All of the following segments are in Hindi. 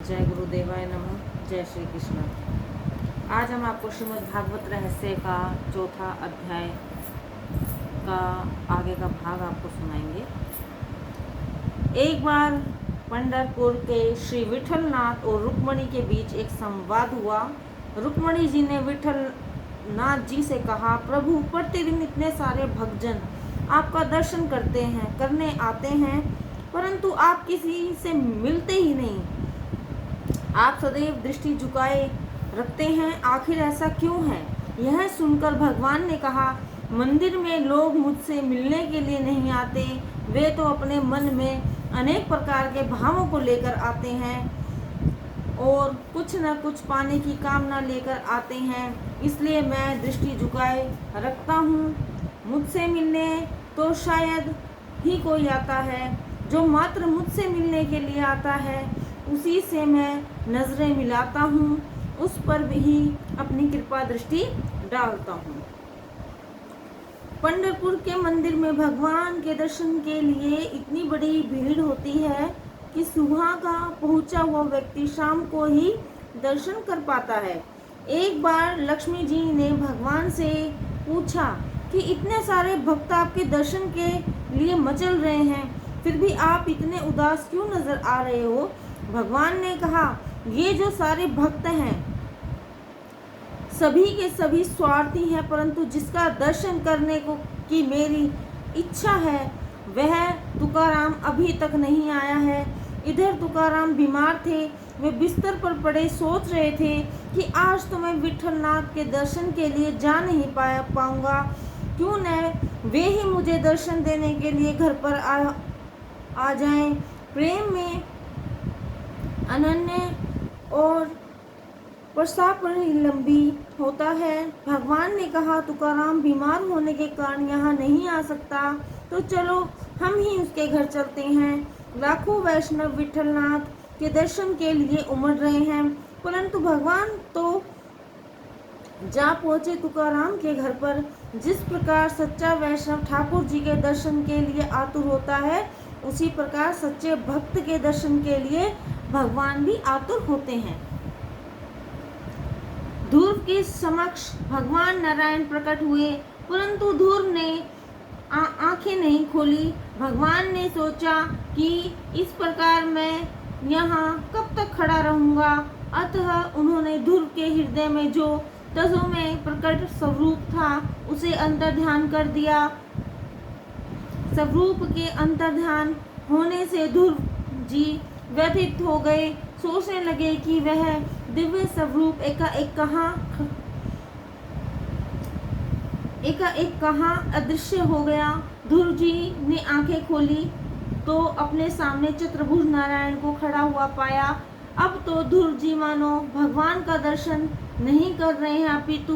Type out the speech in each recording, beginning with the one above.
जय गुरुदेवाय नमः। जय श्री कृष्ण। आज हम आपको श्रीमद् भागवत रहस्य का चौथा अध्याय का आगे का भाग आपको सुनाएंगे। एक बार पंढरपुर के श्री विठल नाथ और रुक्मणी के बीच एक संवाद हुआ। रुक्मणी जी ने विठल नाथ जी से कहा, प्रभु, प्रतिदिन इतने सारे भक्तजन आपका दर्शन करने आते हैं, परंतु आप किसी से मिलते ही नहीं। आप सदैव दृष्टि झुकाए रखते हैं, आखिर ऐसा क्यों है? यह सुनकर भगवान ने कहा, मंदिर में लोग मुझसे मिलने के लिए नहीं आते, वे तो अपने मन में अनेक प्रकार के भावों को लेकर आते हैं और कुछ न कुछ पाने की कामना लेकर आते हैं, इसलिए मैं दृष्टि झुकाए रखता हूँ। मुझसे मिलने तो शायद ही कोई आता है, जो मात्र मुझसे मिलने के लिए आता है उसी से मैं नजरें मिलाता हूँ, उस पर भी अपनी कृपा दृष्टि डालता हूँ। पंढरपुर के मंदिर में भगवान के दर्शन के लिए इतनी बड़ी भीड़ होती है कि सुबह का पहुंचा हुआ व्यक्ति शाम को ही दर्शन कर पाता है। एक बार लक्ष्मी जी ने भगवान से पूछा कि इतने सारे भक्त आपके दर्शन के लिए मचल रहे हैं, फिर भी आप इतने उदास क्यों नजर आ रहे हो? भगवान ने कहा, ये जो सारे भक्त हैं सभी के सभी स्वार्थी हैं, परंतु जिसका दर्शन करने को की मेरी इच्छा है वह तुकाराम अभी तक नहीं आया है। इधर तुकाराम बीमार थे, वे बिस्तर पर पड़े सोच रहे थे कि आज तो मैं विठलनाथ के दर्शन के लिए जा नहीं पाऊंगा, क्यों न वे ही मुझे दर्शन देने के लिए घर पर आ जाएं। प्रेम में अनन्य और प्रसापरिलंबी होता है। भगवान ने कहा, तुकाराम बीमार होने के कारण यहाँ नहीं आ सकता, तो चलो हम ही उसके घर चलते हैं। लाखों वैष्णव विठलनाथ के दर्शन के लिए उमड़ रहे हैं, परंतु भगवान तो जा पहुँचे तुकाराम के घर पर। जिस प्रकार सच्चा वैष्णव ठाकुर जी के दर्शन के लिए आतुर होता है, उसी प्रकार सच्चे भक्त के दर्शन के लिए भगवान भी आतुर होते हैं। ध्रुव के समक्ष भगवान नारायण प्रकट हुए, परंतु ध्रुव ने आंखें नहीं खोली। भगवान ने सोचा कि इस प्रकार मैं यहाँ कब तक खड़ा रहूँगा, अतः उन्होंने ध्रुव के हृदय में जो तजो में प्रकट स्वरूप था उसे अंतर ध्यान कर दिया। स्वरूप के अंतर ध्यान होने से ध्रुव जी व्यथित हो गए, सोचने लगे कि वह दिव्य स्वरूप एकाएक कहाँ अदृश्य हो गया। ध्रुव जी ने आंखें खोली तो अपने सामने चतुर्भुज नारायण को खड़ा हुआ पाया। अब तो ध्रुव जी मानो भगवान का दर्शन नहीं कर रहे हैं, अपितु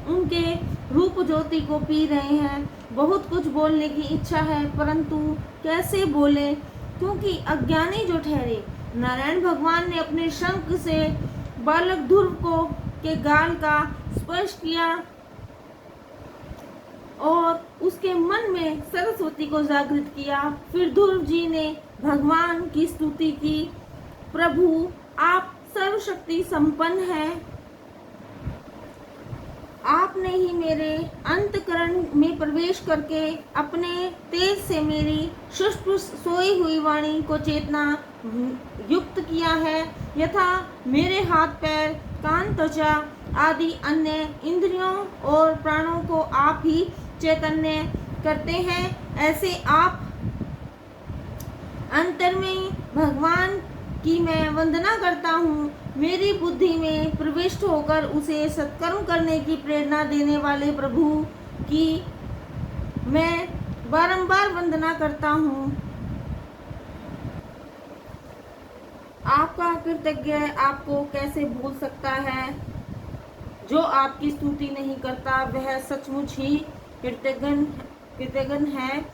उनके रूप ज्योति को पी रहे हैं। बहुत कुछ बोलने की इच्छा है, परंतु कैसे बोले, क्योंकि अज्ञानी जो ठहरे। नारायण भगवान ने अपने शंख से बालक ध्रुव को के गाल का स्पर्श किया और उसके मन में सरस्वती को जागृत किया। फिर ध्रुव जी ने भगवान की स्तुति की, प्रभु आप सर्वशक्ति संपन्न हैं, आपने ही मेरे अंतकरण में प्रवेश करके अपने तेज से मेरी सुष्ट सोई हुई वाणी को चेतना युक्त किया है। यथा मेरे हाथ पैर कान त्वचा आदि अन्य इंद्रियों और प्राणों को आप ही चैतन्य करते हैं, ऐसे आप अंतर में भगवान की मैं वंदना करता हूँ। मेरी बुद्धि में प्रविष्ट होकर उसे सत्कर्म करने की प्रेरणा देने वाले प्रभु की मैं बारंबार वंदना करता हूँ। आपका कृतज्ञ आपको कैसे भूल सकता है? जो आपकी स्तुति नहीं करता वह सचमुच ही कृतज्ञ है।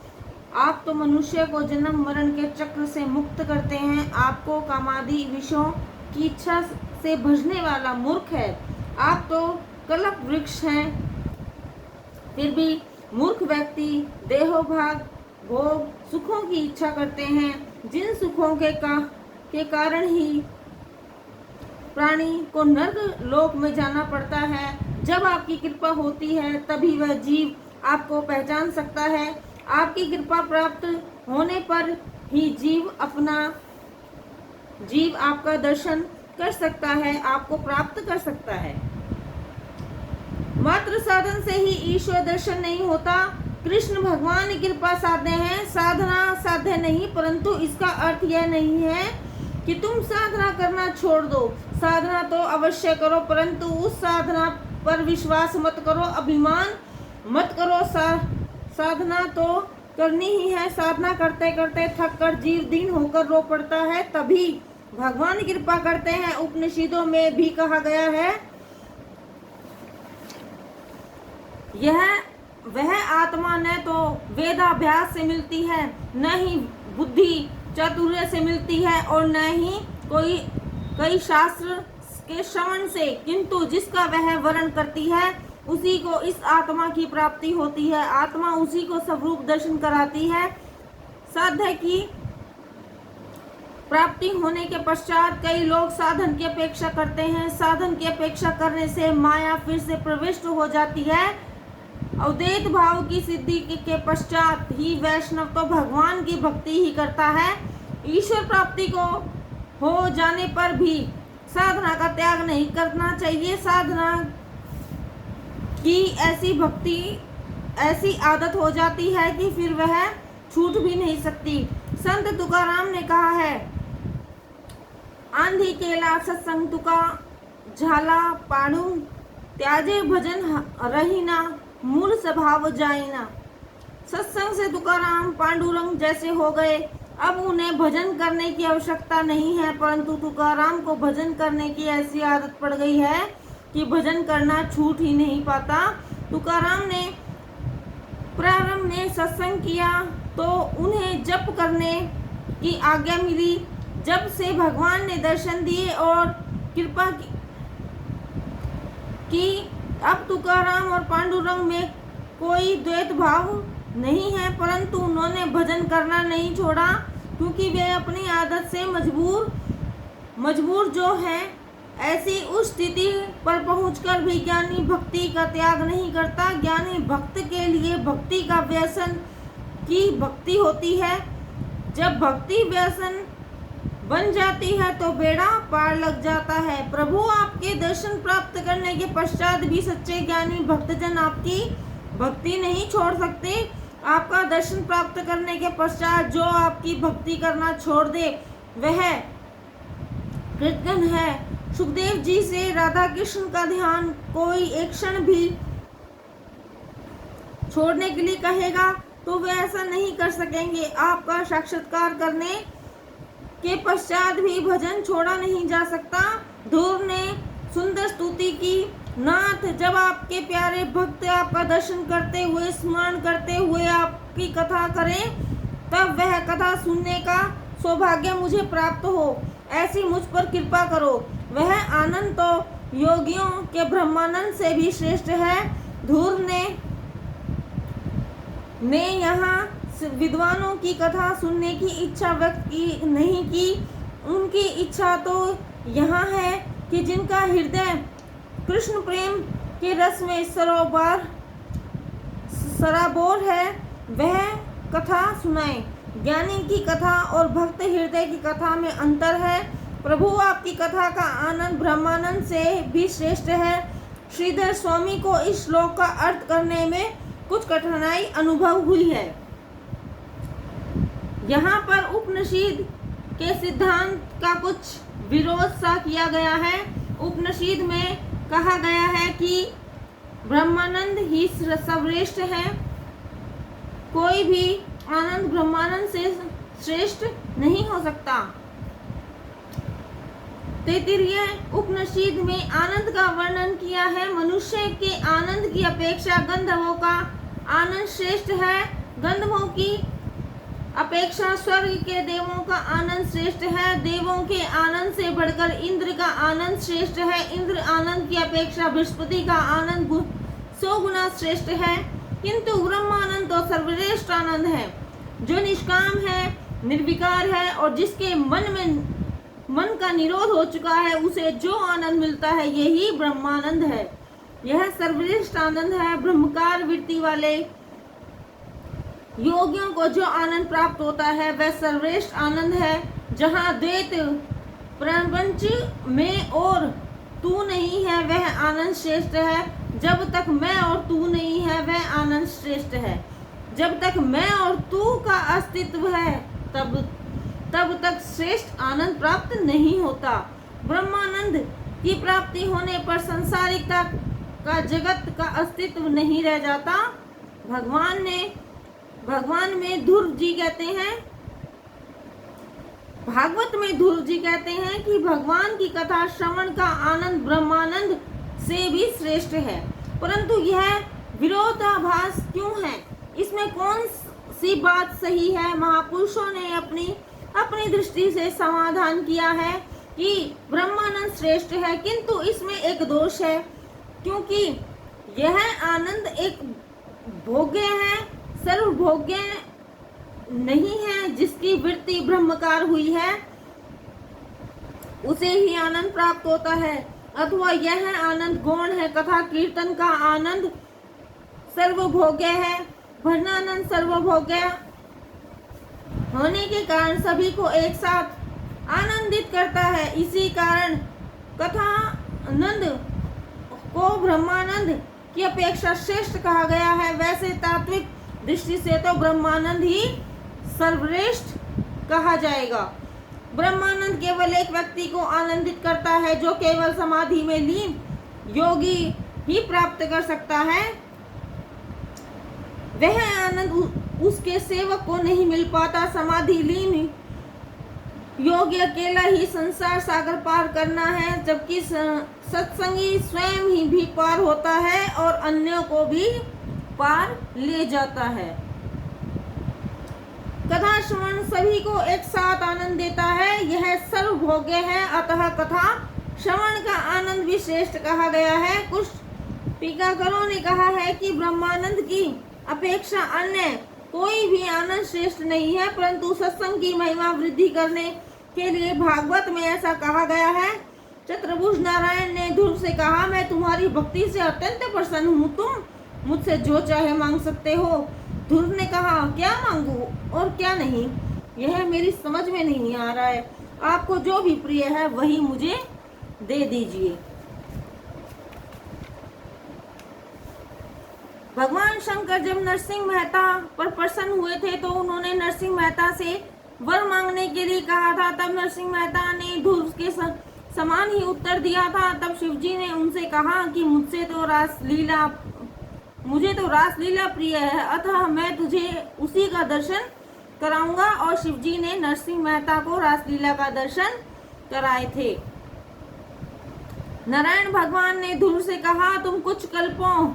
आप तो मनुष्य को जन्म मरण के चक्र से मुक्त करते हैं। आपको कामादि विषयों की इच्छा से भजने वाला मूर्ख है। आप तो कल्प वृक्ष हैं, फिर भी मूर्ख व्यक्ति देहोभाग भोग सुखों की इच्छा करते हैं, जिन सुखों के कारण ही प्राणी को नर्क लोक में जाना पड़ता है। जब आपकी कृपा होती है तभी वह जीव आपको पहचान सकता है। आपकी कृपा प्राप्त होने पर ही जीव आपका दर्शन कर सकता है, आपको प्राप्त कर सकता है। मात्र साधन से ही ईश्वर दर्शन नहीं होता। कृष्ण भगवान कृपा साध्य है, साधना साध्य नहीं। परंतु इसका अर्थ यह नहीं है कि तुम साधना करना छोड़ दो। साधना तो अवश्य करो, परंतु उस साधना पर विश्वास मत करो, अभिमान मत करो। साधना तो करनी ही है। साधना करते करते थक कर जीव दीन होकर रो पड़ता है, तभी भगवान कृपा करते हैं। उपनिषदों में भी कहा गया है, यह वह आत्मा न तो वेदाभ्यास से मिलती है, न ही बुद्धि चातुर्य से मिलती है, और न ही कई शास्त्र के श्रवण से, किंतु जिसका वह वर्ण करती है उसी को इस आत्मा की प्राप्ति होती है। आत्मा उसी को स्वरूप दर्शन कराती है। साध्य की प्राप्ति होने के पश्चात कई लोग साधन की अपेक्षा करते हैं। साधन की अपेक्षा करने से माया फिर से प्रविष्ट हो जाती है। अद्वैत भाव की सिद्धि के पश्चात ही वैष्णव तो भगवान की भक्ति ही करता है। ईश्वर प्राप्ति को हो जाने पर भी साधना का त्याग नहीं करना चाहिए। साधना की ऐसी आदत हो जाती है कि फिर वह छूट भी नहीं सकती। संत तुकाराम ने कहा है, आंधी केला सत्संग तुका झाला पाणू, त्याजे भजन रहीना मूल स्वभाव जाइना। सत्संग से तुकाराम पांडुरंग जैसे हो गए। अब उन्हें भजन करने की आवश्यकता नहीं है, परंतु तुकाराम को भजन करने की ऐसी आदत पड़ गई है कि भजन करना छूट ही नहीं पाता। तुकाराम ने प्रारंभ में सत्संग किया तो उन्हें जप करने की आज्ञा मिली। जब से भगवान ने दर्शन दिए और कृपा की, अब तुकाराम और पांडुरंग में कोई द्वैत भाव नहीं है, परंतु उन्होंने भजन करना नहीं छोड़ा, क्योंकि वे अपनी आदत से मजबूर जो है। ऐसी उस स्थिति पर पहुंचकर भी ज्ञानी भक्ति का त्याग नहीं करता। ज्ञानी भक्त के लिए भक्ति का व्यसन की भक्ति होती है। जब भक्ति व्यसन बन जाती है तो बेड़ा पार लग जाता है। प्रभु आपके दर्शन प्राप्त करने के पश्चात भी सच्चे ज्ञानी भक्तजन आपकी भक्ति नहीं छोड़ सकते। आपका दर्शन प्राप्त करने के पश्चात जो आपकी भक्ति करना छोड़ दे वह कृतघ्न है। सुखदेव जी से राधा कृष्ण का ध्यान कोई एक क्षण भी छोड़ने के लिए कहेगा तो वे ऐसा नहीं कर सकेंगे। आपका साक्षात्कार करने के पश्चात भी भजन छोड़ा नहीं जा सकता। ध्रुव ने सुंदर स्तुति की, नाथ जब आपके प्यारे भक्त आपका दर्शन करते हुए स्मरण करते हुए आपकी कथा करें तब वह कथा सुनने का सौभाग्य मुझे प्राप्त हो, ऐसी मुझ पर कृपा करो। वह आनंद तो योगियों के ब्रह्मानंद से भी श्रेष्ठ है। ध्रुव ने यहाँ विद्वानों की कथा सुनने की इच्छा व्यक्त की नहीं की। उनकी इच्छा तो यहाँ है कि जिनका हृदय कृष्ण प्रेम के रस में सराबोर है वह कथा सुनाए। ज्ञानी की कथा और भक्त हृदय की कथा में अंतर है। प्रभु आपकी कथा का आनंद ब्रह्मानंद से भी श्रेष्ठ है। श्रीधर स्वामी को इस श्लोक का अर्थ करने में कुछ कठिनाई अनुभव हुई है। यहाँ पर उपनिषद के सिद्धांत का कुछ विरोध सा किया गया है। उपनिषद में कहा गया है कि ब्रह्मानंद ही सर्वश्रेष्ठ है, कोई भी आनंद ब्रह्मानंद से श्रेष्ठ नहीं हो सकता। तैत्तिरीय उपनिषद में आनंद का वर्णन किया है। मनुष्य के आनंद की अपेक्षा गंधर्वों का आनंद श्रेष्ठ है। गंधर्वों की अपेक्षा स्वर्ग के देवों का आनंद श्रेष्ठ है। देवों के आनंद से बढ़कर इंद्र का आनंद श्रेष्ठ है। इंद्र आनंद की अपेक्षा बृहस्पति का आनंद 100 गुना श्रेष्ठ है। किंतु ब्रह्मानंद तो सर्वश्रेष्ठ आनंद है, जो निष्काम है, निर्विकार है और जिसके मन में मन का निरोध हो चुका है, उसे जो आनंद मिलता है यही ब्रह्मानंद है। यह सर्वश्रेष्ठ आनंद है। ब्रह्मकार वृत्ति वाले योगियों को जो आनंद प्राप्त होता है वह सर्वश्रेष्ठ आनंद है, जहाँ द्वैत प्रपंच में और तू नहीं है वह आनंद श्रेष्ठ है। जब तक मैं और तू नहीं है वह आनंद श्रेष्ठ है। जब तक मैं और तू का अस्तित्व है तब तक श्रेष्ठ आनंद प्राप्त नहीं होता। ब्रह्मानंद की प्राप्ति होने पर संसारिकता का जगत का अस्तित्व नहीं रह जाता। भगवान में ध्रुव जी कहते हैं, भागवत में ध्रुव जी कहते हैं कि भगवान की कथा श्रवण का आनंद ब्रह्मानंद से भी श्रेष्ठ है। परंतु यह विरोधाभास क्यों है? इसमें कौन सी बात सही है? महापुरुषों ने अपनी दृष्टि से समाधान किया है कि ब्रह्मानंद श्रेष्ठ है, किंतु इसमें एक दोष है, क्योंकि यह आनंद एक भोग्य है, सर्वभोग्य नहीं है। जिसकी वृत्ति ब्रह्मकार हुई है उसे ही आनंद प्राप्त होता है, अथवा यह आनंद गौण है। कथा कीर्तन का आनंद सर्वभोग्य है। भजनानंद सर्वभोग्य होने के कारण सभी को एक साथ आनंदित करता है। इसी कारण कथानंद को ब्रह्मानंद की अपेक्षा श्रेष्ठ कहा गया है। वैसे तात्विक दृष्टि से तो ब्रह्मानंद ही सर्वश्रेष्ठ कहा जाएगा। ब्रह्मानंद केवल एक व्यक्ति को आनंदित करता है जो केवल समाधि में लीन योगी ही प्राप्त कर सकता है। वह आनंद उसके सेवक को नहीं मिल पाता। समाधि लीन योगी अकेला ही संसार सागर पार करना है, जबकि सत्संगी स्वयं ही भी पार होता है और अन्यों को भी पार ले जाता है। कथा श्रवण सभी को एक साथ आनंद देता है, यह सर्वभोग्य है। अतः कथा श्रवण का आनंद भी श्रेष्ठ कहा गया है। कुछ टीकाकारों ने कहा है कि ब्रह्मानंद की अपेक्षा अन्य कोई भी आनंद श्रेष्ठ नहीं है, परंतु सत्संग की महिमा वृद्धि करने के लिए भागवत में ऐसा कहा गया है। चतुर्भुज नारायण ने ध्रुव से कहा, मैं तुम्हारी भक्ति से अत्यंत प्रसन्न हूँ, तुम मुझसे जो चाहे मांग सकते हो। ध्रुव ने कहा, क्या मांगू और क्या नहीं, यह मेरी समझ में नहीं आ रहा है। आपको जो भी प्रिय है वही मुझे दे दीजिए। भगवान शंकर जब नरसिंह मेहता पर प्रसन्न हुए थे तो उन्होंने नरसिंह मेहता से वर मांगने के लिए कहा था। तब नरसिंह मेहता ने ध्रुव के समान ही उत्तर दिया था। तब शिवजी ने उनसे कहा कि मुझे तो रासलीला प्रिय है, अतः मैं तुझे उसी का दर्शन कराऊंगा। और शिवजी ने नरसिंह मेहता को रासलीला का दर्शन कराए थे। नारायण भगवान ने ध्रुव से कहा, तुम कुछ कल्पों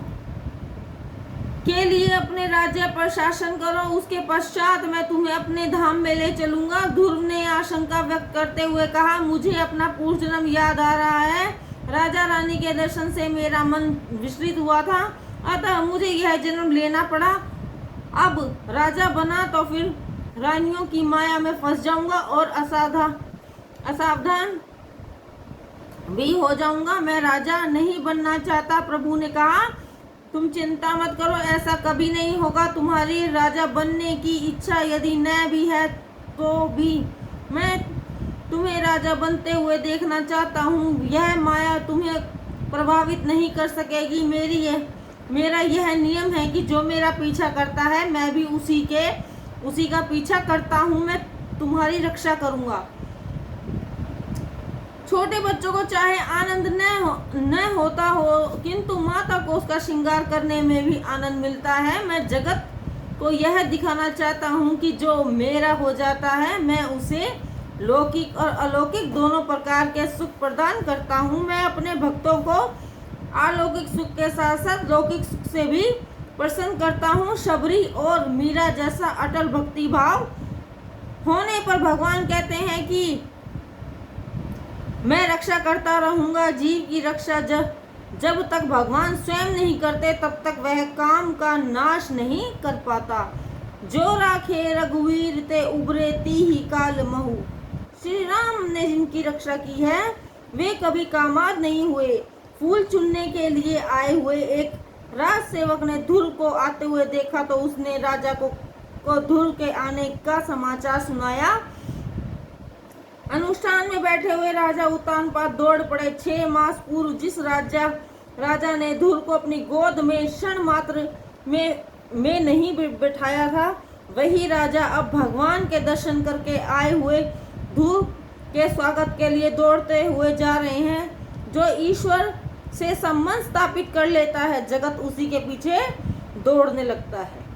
के लिए अपने राज्य पर शासन करो, उसके पश्चात मैं तुम्हें अपने धाम में ले चलूंगा। ध्रुव ने आशंका व्यक्त करते हुए कहा, मुझे अपना पूर्व जन्म याद आ रहा है। राजा रानी के दर्शन से मेरा मन विचलित हुआ था, अतः मुझे यह जन्म लेना पड़ा। अब राजा बना तो फिर रानियों की माया में फंस जाऊंगा और असावधान भी हो जाऊंगा। मैं राजा नहीं बनना चाहता। प्रभु ने कहा, तुम चिंता मत करो, ऐसा कभी नहीं होगा। तुम्हारी राजा बनने की इच्छा यदि न भी है तो भी मैं तुम्हें राजा बनते हुए देखना चाहता हूँ। यह माया तुम्हें प्रभावित नहीं कर सकेगी। मेरा यह नियम है कि जो मेरा पीछा करता है मैं भी उसी का पीछा करता हूँ। मैं तुम्हारी रक्षा करूँगा। छोटे बच्चों को चाहे आनंद न होता हो, किंतु माता को उसका श्रृंगार करने में भी आनंद मिलता है। मैं जगत को यह दिखाना चाहता हूँ कि जो मेरा हो जाता है मैं उसे लौकिक और अलौकिक दोनों प्रकार के सुख प्रदान करता हूँ। मैं अपने भक्तों को अलौकिक सुख के साथ साथ लौकिक सुख से भी प्रसन्न करता हूँ। शबरी और मीरा जैसा अटल भक्ति भाव होने पर भगवान कहते हैं कि मैं रक्षा करता रहूंगा। जीव की रक्षा जब तक भगवान स्वयं नहीं करते तब तक वह काम का नाश नहीं कर पाता। जो राखे रघुवीर ते उबरे ती ही काल महु, श्री राम ने जिनकी रक्षा की है वे कभी कामाद नहीं हुए। फूल चुनने के लिए आए हुए एक राज सेवक ने ध्रुव को आते हुए देखा तो उसने राजा को ध्रुव के आने का समाचार सुनाया। अनुष्ठान में बैठे हुए राजा उत्तानपाद दौड़ पड़े। 6 मास पूर्व जिस राजा ने ध्रुव को अपनी गोद में क्षण मात्र में नहीं बिठाया था, वही राजा अब भगवान के दर्शन करके आए हुए ध्रुव के स्वागत के लिए दौड़ते हुए जा रहे हैं। जो ईश्वर से संबंध स्थापित कर लेता है, जगत उसी के पीछे दौड़ने लगता है।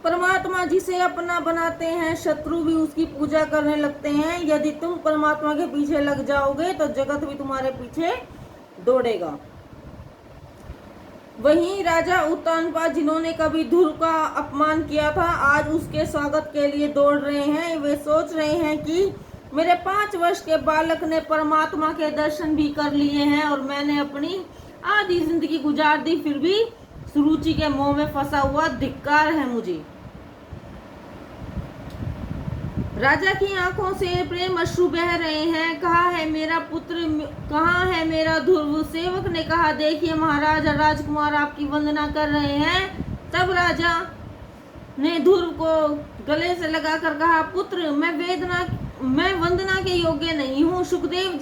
परमात्मा जिसे अपना बनाते हैं, शत्रु भी उसकी पूजा करने लगते हैं। यदि तुम परमात्मा के पीछे लग जाओगे तो जगत भी तुम्हारे पीछे दौड़ेगा। वहीं राजा उत्तानपाद जिन्होंने कभी ध्रुव का अपमान किया था, आज उसके स्वागत के लिए दौड़ रहे हैं। वे सोच रहे हैं कि मेरे 5 वर्ष के बालक ने परमात्मा के दर्शन भी कर लिए हैं और मैंने अपनी आधी जिंदगी गुजार दी, फिर भी सुरुचि के मोह में फंसा हुआ, धिक्कार है मुझे। राजा की आंखों से प्रेम अश्रु बह रहे हैं। कहाँ है मेरा पुत्र, कहाँ है मेरा ध्रुव? सेवक ने कहा, देखिए महाराज, राजकुमार आपकी वंदना कर रहे हैं। तब राजा ने ध्रुव को गले से लगाकर कहा, पुत्र मैं वंदना के योग्य नहीं हूँ। सुखदेव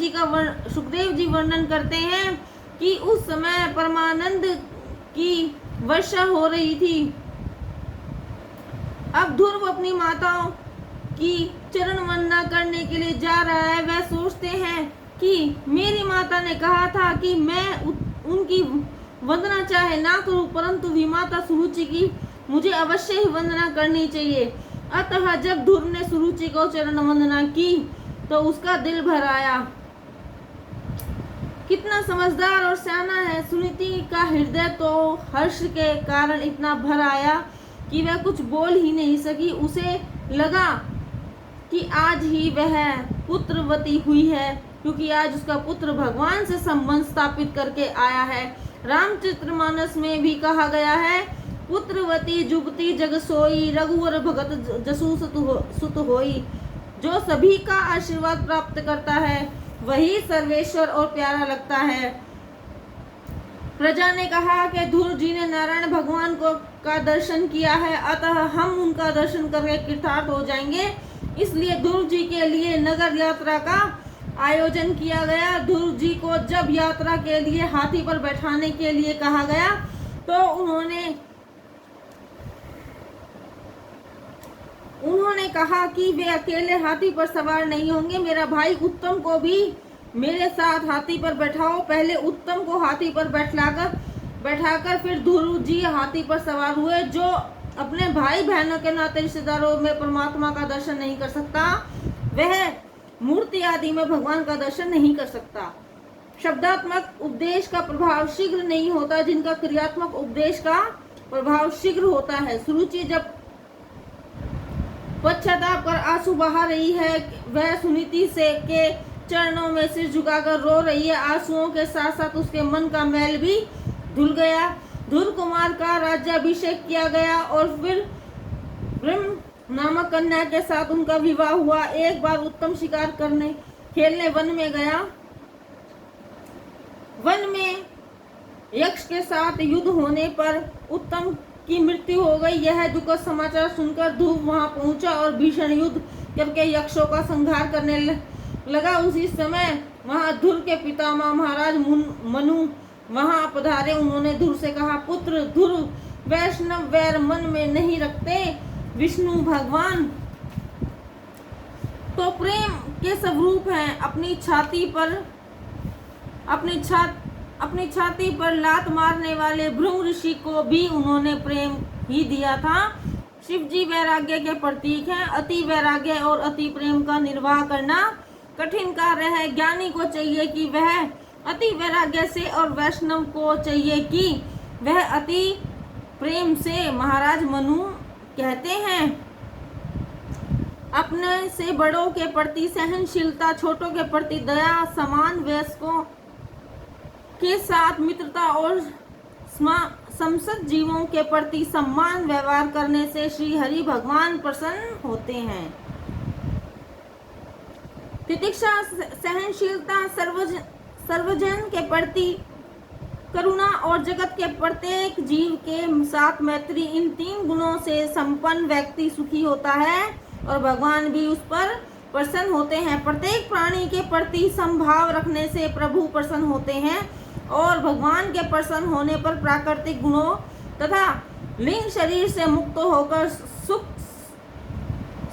जी वर्णन करते हैं कि उस समय परमानंद की वर्षा हो रही थी। अब ध्रुव अपनी माताओं की चरण वंदना करने के लिए जा रहा है। वह सोचते हैं कि मेरी माता ने कहा था कि मैं उनकी वंदना चाहे ना करूं, परंतु विमाता सुरुचि की मुझे अवश्य ही वंदना करनी चाहिए। अतः जब ध्रुव ने सुरुचि को चरण वंदना की तो उसका दिल भर आया। कितना समझदार और सियाना है। सुनीति का हृदय तो हर्ष के कारण इतना भर आया कि वह कुछ बोल ही नहीं सकी। उसे लगा कि आज ही वह पुत्रवती हुई है, क्योंकि आज उसका पुत्र भगवान से संबंध स्थापित करके आया है। रामचरितमानस में भी कहा गया है, पुत्रवती जुगती जग सोई, रघुवर भगत जसु सुत होई। जो सभी का आशीर्वाद प्राप्त करता है वही सर्वेश्वर और प्यारा लगता है। प्रजा ने कहा कि ध्रुव जी ने नारायण भगवान का दर्शन किया है, अतः हम उनका दर्शन करके कृतार्थ हो जाएंगे। इसलिए ध्रुव जी के लिए नगर यात्रा का आयोजन किया गया। ध्रुव जी को जब यात्रा के लिए हाथी पर बैठाने के लिए कहा गया तो उन्होंने कहा कि वे अकेले हाथी पर सवार नहीं होंगे, मेरा भाई उत्तम को भी मेरे साथ हाथी पर बैठाओ। पहले उत्तम को हाथी पर बैठाकर फिर ध्रुव जी हाथी पर सवार हुए। जो अपने भाई बहनों के नाते रिश्तेदारों में परमात्मा का दर्शन नहीं कर सकता, वह मूर्ति आदि में भगवान का दर्शन नहीं कर सकता। शब्दात्मक उपदेश का प्रभाव शीघ्र नहीं होता, जिनका क्रियात्मक उपदेश का प्रभाव शीघ्र होता है। सुरुचि जब पश्चाताप कर आंसू बहा रही है, वह सुनीति के चरणों में सिर झुकाकर रो रही है। आंसुओं के साथ साथ उसके मन का मैल भी धुल गया। ध्रुव कुमार का राज्याभिषेक किया गया और फिर ब्रह्म नामक कन्या के साथ उनका विवाह हुआ। एक बार उत्तम शिकार खेलने वन में गया। वन में यक्ष के साथ युद्ध होने पर उत्तम की मृत्यु हो गई। यह दुखद समाचार सुनकर ध्रुव वहां पहुंचा और भीषण युद्ध करके यक्षों का संहार करने लगा। उसी समय वहां ध्रुव के पितामह महाराज मनु वहां पधारे। उन्होंने ध्रुव से कहा, पुत्र ध्रुव, वैष्णव वैर मन में नहीं रखते। विष्णु भगवान तो प्रेम के स्वरूप हैं। अपनी छाती पर लात मारने वाले भृंग ऋषि को भी उन्होंने प्रेम ही दिया था। शिव जी वैराग्य के प्रतीक हैं। अति वैराग्य और अति प्रेम का निर्वाह करना कठिन कार्य है। ज्ञानी को चाहिए कि वह अति वैराग्य से, और वैष्णव को चाहिए कि वह अति प्रेम से। महाराज मनु कहते हैं, अपने से बड़ों के प्रति सहनशीलता, छोटों के प्रति दया, समान वयस्कों के साथ मित्रता और समस्त जीवों के प्रति सम्मान व्यवहार करने से श्री हरि भगवान प्रसन्न होते हैं। तितिक्षा, सहनशीलता, सर्वजन के प्रति करुणा और जगत के प्रत्येक जीव के साथ मैत्री, इन 3 गुणों से संपन्न व्यक्ति सुखी होता है और भगवान भी उस पर प्रसन्न होते हैं। प्रत्येक प्राणी के प्रति समभाव रखने से प्रभु प्रसन्न होते हैं और भगवान के प्रसन्न होने पर प्राकृतिक गुणों तथा लिंग शरीर से मुक्त होकर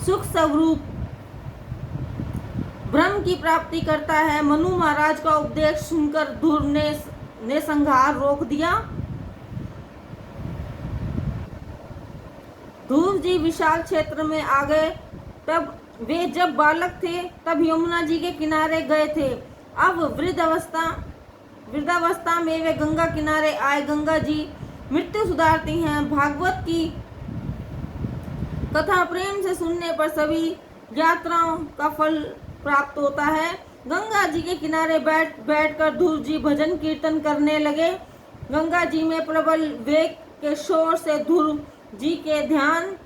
सुख स्वरूप ब्रह्म की प्राप्ति करता है। मनु महाराज का उपदेश सुनकर ध्रुव ने संहार रोक दिया। ध्रुव जी विशाल क्षेत्र में आ गए। तब वे जब बालक थे तब यमुना जी के किनारे गए थे। अब वृद्धावस्था में वे गंगा किनारे आए। गंगा जी मृत्यु सुधारती हैं। भागवत की कथा प्रेम से सुनने पर सभी यात्राओं का फल प्राप्त होता है। गंगा जी के किनारे बैठकर ध्रुव जी भजन कीर्तन करने लगे। गंगा जी में प्रबल वेग के शोर से ध्रुव जी के ध्यान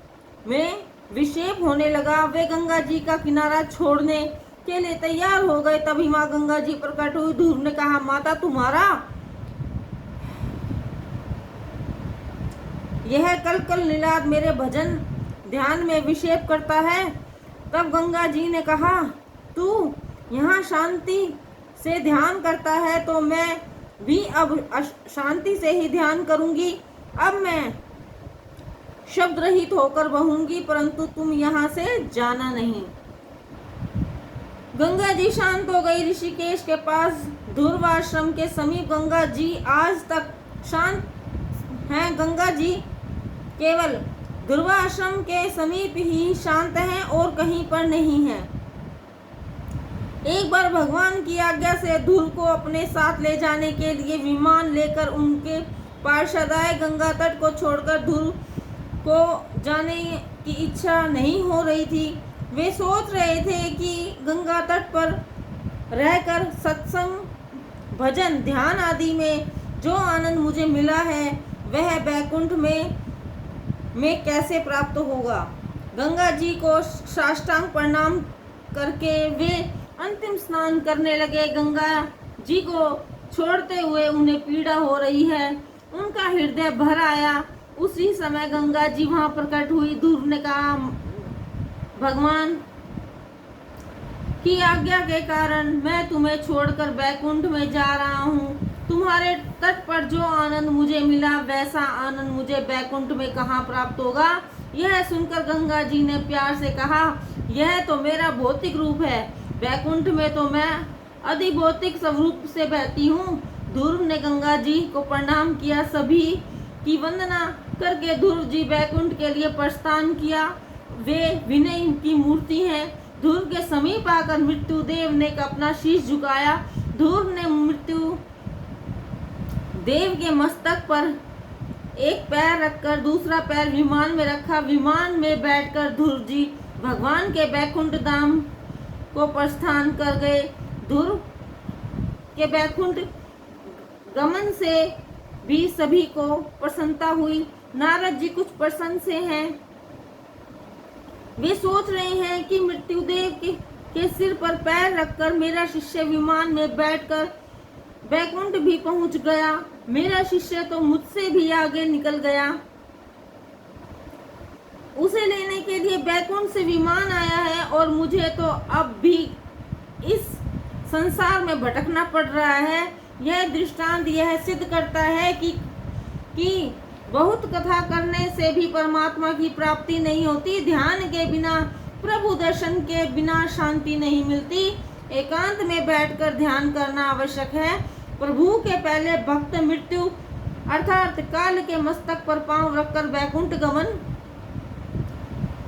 में विक्षेप होने लगा। वे गंगा जी का किनारा छोड़ने के लिए तैयार हो गए। तभी माँ गंगा जी प्रकट हुई। ध्रुव ने कहा, माता तुम्हारा यह कल नीलाद मेरे भजन ध्यान में विक्षेप करता है। तब गंगा जी ने कहा, तू यहाँ शांति से ध्यान करता है तो मैं भी अब शांति से ही ध्यान करूंगी। अब मैं शब्द रहित होकर बहूंगी, परंतु तुम यहाँ से जाना नहीं। गंगा जी शांत हो गई। ऋषिकेश के पास ध्रुव आश्रम के समीप गंगा जी आज तक शांत हैं। गंगा जी केवल ध्रुव आश्रम के समीप ही शांत हैं और कहीं पर नहीं है। एक बार भगवान की आज्ञा से ध्रुव को अपने साथ ले जाने के लिए विमान लेकर उनके पार्षद आए। गंगा तट को छोड़कर ध्रुव को जाने की इच्छा नहीं हो रही थी। वे सोच रहे थे कि गंगा तट पर रहकर सत्संग, भजन, ध्यान आदि में जो आनंद मुझे मिला है वह बैकुंठ में कैसे प्राप्त होगा। गंगा जी को साष्टांग प्रणाम करके वे अंतिम स्नान करने लगे। गंगा जी को छोड़ते हुए उन्हें पीड़ा हो रही है। उनका हृदय भर आया। उसी समय गंगा जी वहां प्रकट हुई। ध्रुव ने कहा, भगवान की आज्ञा के कारण मैं तुम्हें छोड़कर बैकुंठ में जा रहा हूँ। तुम्हारे तट पर जो आनंद मुझे मिला वैसा आनंद मुझे बैकुंठ में कहाँ प्राप्त होगा। यह सुनकर गंगा जी ने प्यार से कहा, यह तो मेरा भौतिक रूप है। बैकुंठ में तो मैं अधिभौतिक स्वरूप से बहती हूँ। ध्रुव ने गंगा जी को प्रणाम किया। सभी की वंदना करके ध्रुव जी बैकुंठ के लिए प्रस्थान किया। वे विनय की मूर्ति हैं। ध्रुव के समीप आकर मृत्यु देव ने अपना शीश झुकाया। ध्रुव ने मृत्यु देव के मस्तक पर एक पैर रखकर दूसरा पैर विमान में रखा। विमान में बैठकर ध्रुव जी भगवान के बैकुंठ धाम को प्रस्थान कर गए। ध्रुव के बैकुंठ गमन से भी सभी को प्रसन्नता हुई। नारद जी कुछ प्रसन्न से हैं। वे सोच रहे हैं कि मृत्युदेव के सिर पर पैर रखकर मेरा शिष्य विमान में बैठकर बैकुंठ भी पहुंच गया। मेरा शिष्य तो मुझसे भी आगे निकल गया। उसे लेने के लिए बैकुंठ से विमान आया है और मुझे तो अब भी इस संसार में भटकना पड़ रहा है। यह दृष्टांत यह सिद्ध करता है कि बहुत कथा करने से भी परमात्मा की प्राप्ति नहीं होती। ध्यान के बिना, प्रभु दर्शन के बिना शांति नहीं मिलती। एकांत में बैठकर ध्यान करना आवश्यक है। प्रभु के पहले भक्त मृत्यु अर्थात काल के मस्तक पर पांव रखकर बैकुंठ गमन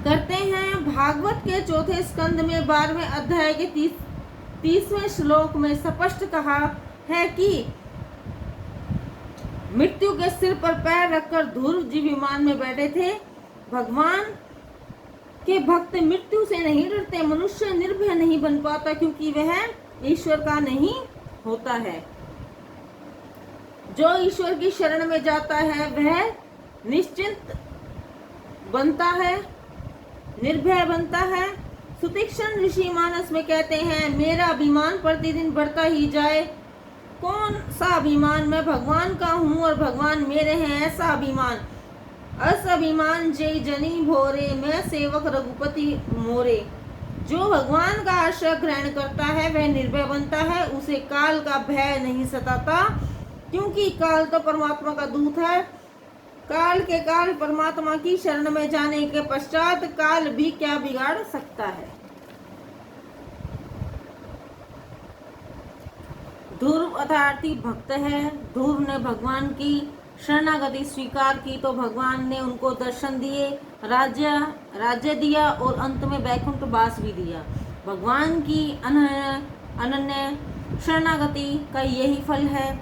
करते हैं। भागवत के चौथे स्कंद में 12वें अध्याय के 30वें श्लोक में स्पष्ट कहा है कि मृत्यु के सिर पर पैर रखकर ध्रुव जी विमान में बैठे थे। भगवान के भक्त मृत्यु से नहीं डरते। मनुष्य निर्भय नहीं बन पाता क्योंकि वह ईश्वर का नहीं होता है। जो ईश्वर की शरण में जाता है वह निश्चिंत बनता है, निर्भय बनता है। सुतीक्षण ऋषि मानस में कहते हैं, मेरा अभिमान प्रतिदिन बढ़ता ही जाए। कौन सा अभिमान? मैं भगवान का हूँ और भगवान मेरे हैं, ऐसा अभिमान। अस अभिमान जय जनी भोरे, मैं सेवक रघुपति मोरे। जो भगवान का आश्रय ग्रहण करता है वह निर्भय बनता है, उसे काल का भय नहीं सताता, क्योंकि काल तो परमात्मा का दूत है। काल के काल परमात्मा की शरण में जाने के पश्चात काल भी क्या बिगाड़ सकता है। ध्रुव अर्थार्थी भक्त है। ध्रुव ने भगवान की शरणागति स्वीकार की तो भगवान ने उनको दर्शन दिए, राज्य दिया और अंत में वैकुंठ वास भी दिया। भगवान की अनन्य शरणागति का यही फल है।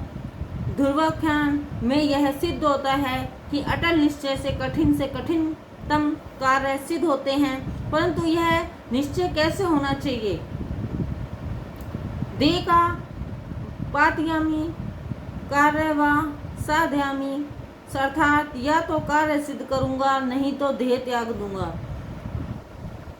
ध्रुवाख्यान में यह सिद्ध होता है कि अटल निश्चय से कठिनतम कार्य सिद्ध होते हैं, परंतु यह निश्चय कैसे होना चाहिए? देह का पातयामी कार्य व साध्यामी, अर्थात या तो कार्य सिद्ध करूंगा नहीं तो देह त्याग दूंगा।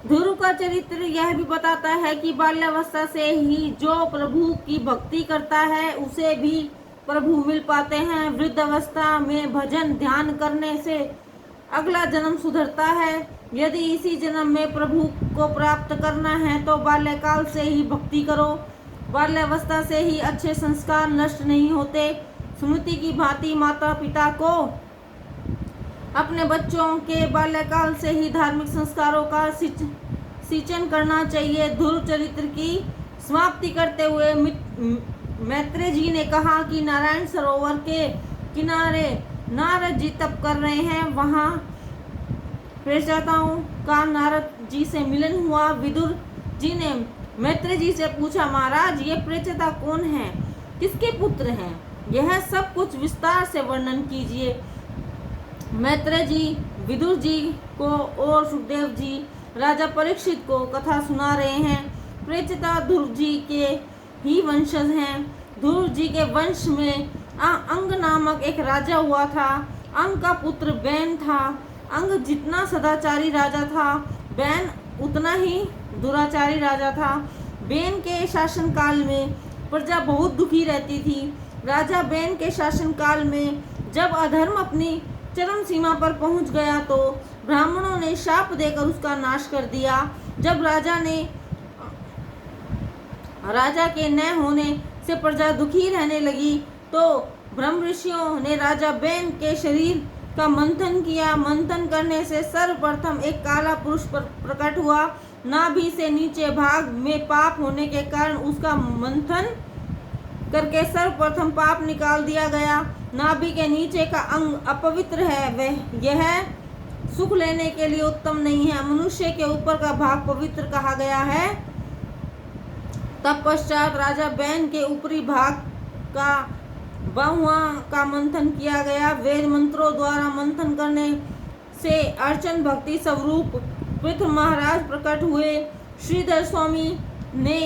ध्रुव का चरित्र यह भी बताता है कि बाल्यावस्था से ही जो प्रभु की भक्ति करता है उसे भी प्रभु मिल पाते हैं। वृद्धावस्था में भजन ध्यान करने से अगला जन्म सुधरता है। यदि इसी जन्म में प्रभु को प्राप्त करना है तो बाल्यकाल से ही भक्ति करो। बाल्यावस्था से ही अच्छे संस्कार नष्ट नहीं होते। स्मृति की भांति माता पिता को अपने बच्चों के बाल्यकाल से ही धार्मिक संस्कारों का सिंचन करना चाहिए। ध्रुव चरित्र की समाप्ति करते हुए मैत्रेय जी ने कहा कि नारायण सरोवर के किनारे नारद जी तप कर रहे हैं। वहां प्रेताओं का नारद जी से मिलन हुआ। विदुर जी ने मैत्रेय जी से पूछा, महाराज ये प्रेता कौन है, किसके पुत्र हैं? यह सब कुछ विस्तार से वर्णन कीजिए। मैत्रेय जी विदुर जी को और सुखदेव जी राजा परीक्षित को कथा सुना रहे हैं। प्रेता ध्रुव जी के ही वंशज हैं। ध्रुव जी के वंश में अंग नामक एक राजा हुआ था। अंग का पुत्र बैन था। अंग जितना सदाचारी राजा था, बैन उतना ही दुराचारी राजा था। बैन के शासनकाल में प्रजा बहुत दुखी रहती थी। राजा बैन के शासनकाल में जब अधर्म अपनी चरम सीमा पर पहुंच गया तो ब्राह्मणों ने शाप देकर उसका नाश कर दिया। जब राजा के न होने से प्रजा दुखी रहने लगी तो ब्रह्म ऋषियों ने राजा बैन के शरीर का मंथन किया। मंथन करने से सर्वप्रथम एक काला पुरुष प्रकट हुआ। नाभि से नीचे भाग में पाप होने के कारण उसका मंथन करके सर्वप्रथम पाप निकाल दिया गया। नाभि के नीचे का अंग अपवित्र है, यह सुख लेने के लिए उत्तम नहीं है। मनुष्य के ऊपर का भाग पवित्र कहा गया है। तत्पश्चात राजा बैन के ऊपरी भाग का बहुआ का मंथन किया गया। वेद मंत्रों द्वारा मंथन करने से अर्चन भक्ति स्वरूप पृथ्वी महाराज प्रकट हुए। श्रीधर स्वामी ने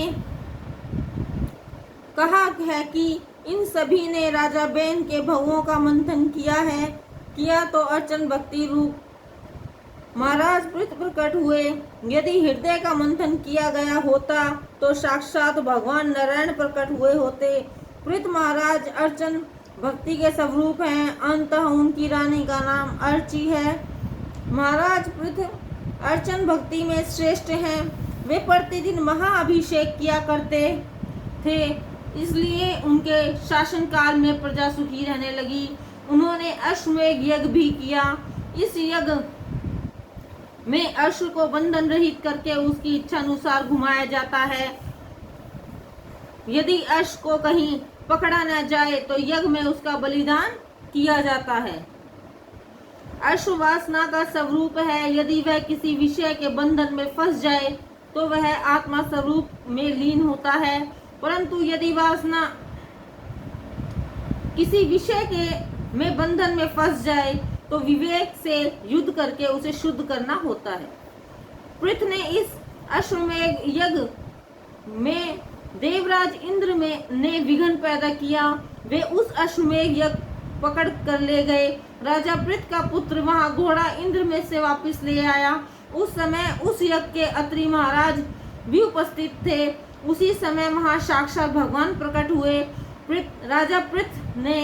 कहा है कि इन सभी ने राजा बैन के भवों का मंथन किया तो अर्चन भक्ति रूप महाराज पृथ्वी प्रकट हुए। यदि हृदय का मंथन किया गया होता तो साक्षात भगवान नारायण प्रकट हुए होते। पृथ्वी महाराज अर्चन भक्ति के स्वरूप हैं। अंततः उनकी रानी का नाम अर्ची है। महाराज पृथ्वी अर्चन भक्ति में श्रेष्ठ हैं। वे प्रतिदिन महाअभिषेक किया करते थे, इसलिए उनके शासनकाल में प्रजा सुखी रहने लगी। उन्होंने अश्वमेध यज्ञ भी किया। इस यज्ञ में अश्व को बंधन रहित करके उसकी इच्छा अनुसार घुमाया जाता है। यदि अश्व को कहीं पकड़ा न जाए तो यज्ञ में उसका बलिदान किया जाता है। अश्व वासना का स्वरूप है। यदि वह किसी विषय के बंधन में फंस जाए तो वह आत्मा स्वरूप में लीन होता है, परंतु यदि वासना किसी विषय के में बंधन में फंस जाए तो विवेक से युद्ध करके उसे शुद्ध करना होता है। पृथ्वी ने इस अश्वमेध यज्ञ में देवराज इंद्र ने विघ्न पैदा किया। वे उस अश्वमेध यज्ञ पकड़ कर ले गए। राजा पृथ्वी का पुत्र वहां घोड़ा इंद्र में से वापस ले आया। उस समय उस यज्ञ के अत्रि महाराज भी उपस्थित थे। उसी समय वहां साक्षात भगवान प्रकट हुए। राजा पृथ ने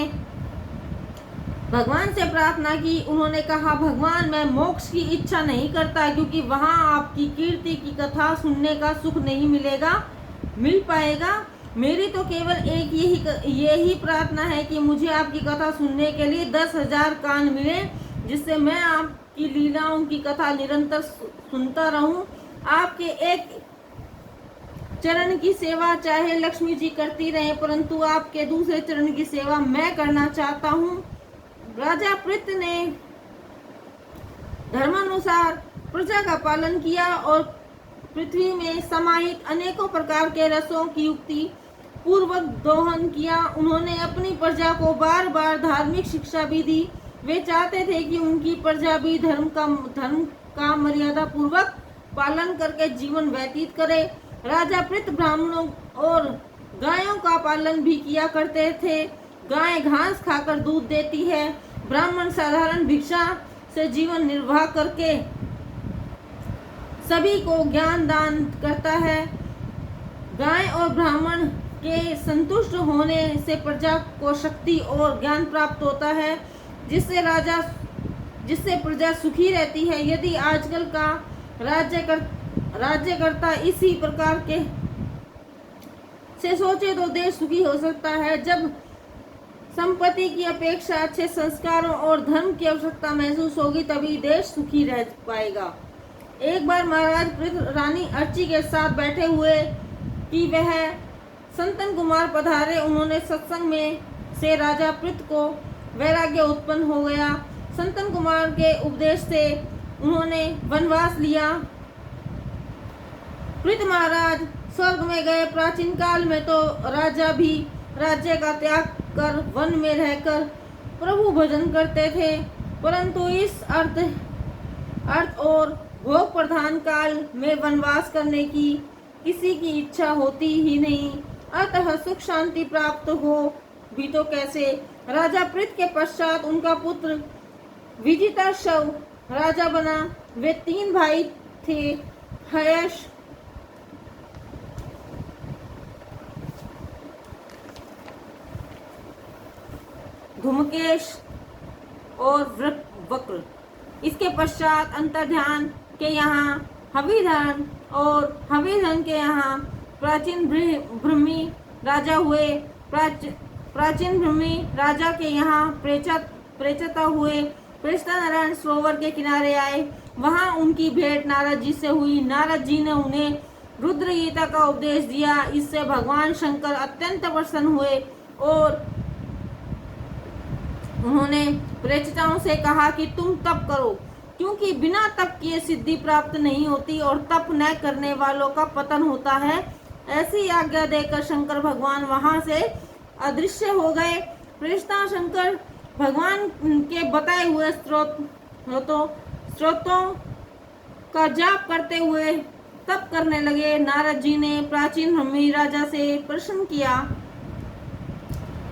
भगवान से प्रार्थना की। उन्होंने कहा, भगवान, मैं मोक्ष की इच्छा नहीं करता, क्योंकि वहां आपकी कीर्ति की कथा सुनने का सुख नहीं मिल पाएगा। मेरी तो केवल एक यही प्रार्थना है कि मुझे आपकी कथा सुनने के लिए 10,000 कान मिले, जिससे मैं आपकी लीलाओं की कथा निरंतर सुनता रहूं। आपके एक चरण की सेवा चाहे लक्ष्मी जी करती रहे, परंतु आपके दूसरे चरण की सेवा मैं करना चाहता हूं। राजा पृथ ने धर्मानुसार प्रजा का पालन किया और पृथ्वी में समाहित अनेकों प्रकार के रसों की युक्ति पूर्वक दोहन किया। उन्होंने अपनी प्रजा को बार बार धार्मिक शिक्षा भी दी। वे चाहते थे कि उनकी प्रजा भी धर्म का मर्यादा पूर्वक पालन करके जीवन व्यतीत करे। राजा पृथ ब्राह्मणों और गायों का पालन भी किया करते थे। गाय घास खाकर दूध देती है। ब्राह्मण साधारण भिक्षा से जीवन निर्वाह करके सभी को ज्ञान दान करता है। गाय और ब्राह्मण के संतुष्ट होने से प्रजा को शक्ति और ज्ञान प्राप्त होता है, जिससे प्रजा सुखी रहती है। यदि आजकल का राज्यकर्ता इसी प्रकार के से सोचे तो देश सुखी हो सकता है। जब संपत्ति की अपेक्षा अच्छे संस्कारों और धर्म की आवश्यकता महसूस होगी, तभी देश सुखी रह पाएगा। एक बार महाराज पृथ रानी अर्ची के साथ बैठे हुए कि वह संतन कुमार पधारे। उन्होंने सत्संग में से राजा पृथ को वैराग्य उत्पन्न हो गया। संतन कुमार के उपदेश से उन्होंने वनवास लिया। पृथ महाराज स्वर्ग में गए। प्राचीन काल में तो राजा भी राज्य का त्याग कर वन में रहकर प्रभु भजन करते थे, परंतु इस अर्थ और भोग प्रधान काल में वनवास करने की किसी की इच्छा होती ही नहीं। अतः सुख शांति प्राप्त हो भी तो कैसे। राजा पृथ के पश्चात उनका पुत्र विजिताशव राजा बना। वे 3 भाई थे, हयश, धूमकेश और वक्र। इसके पश्चात अंतर्ध्यान के यहाँ हविधन और हविधन के यहाँ प्राचीन ब्रह्मी राजा हुए। प्राचीन ब्रह्मी राजा के यहाँ प्रेचता हुए। प्रेचता नारायण सरोवर के किनारे आए। वहां उनकी भेंट नारद जी से हुई। नारद जी ने उन्हें रुद्र गीता का उपदेश दिया। इससे भगवान शंकर अत्यंत प्रसन्न हुए और उन्होंने प्रेचताओं से कहा कि तुम तप करो, क्योंकि बिना तप किए सिद्धि प्राप्त नहीं होती और तप न करने वालों का पतन होता है। ऐसी आज्ञा देकर शंकर भगवान वहां से अदृश्य हो गए। प्रेचता शंकर भगवान के बताए हुए स्रोतों का जाप करते हुए तप करने लगे। नारद जी ने प्राचीन ब्रह्मी राजा से प्रश्न किया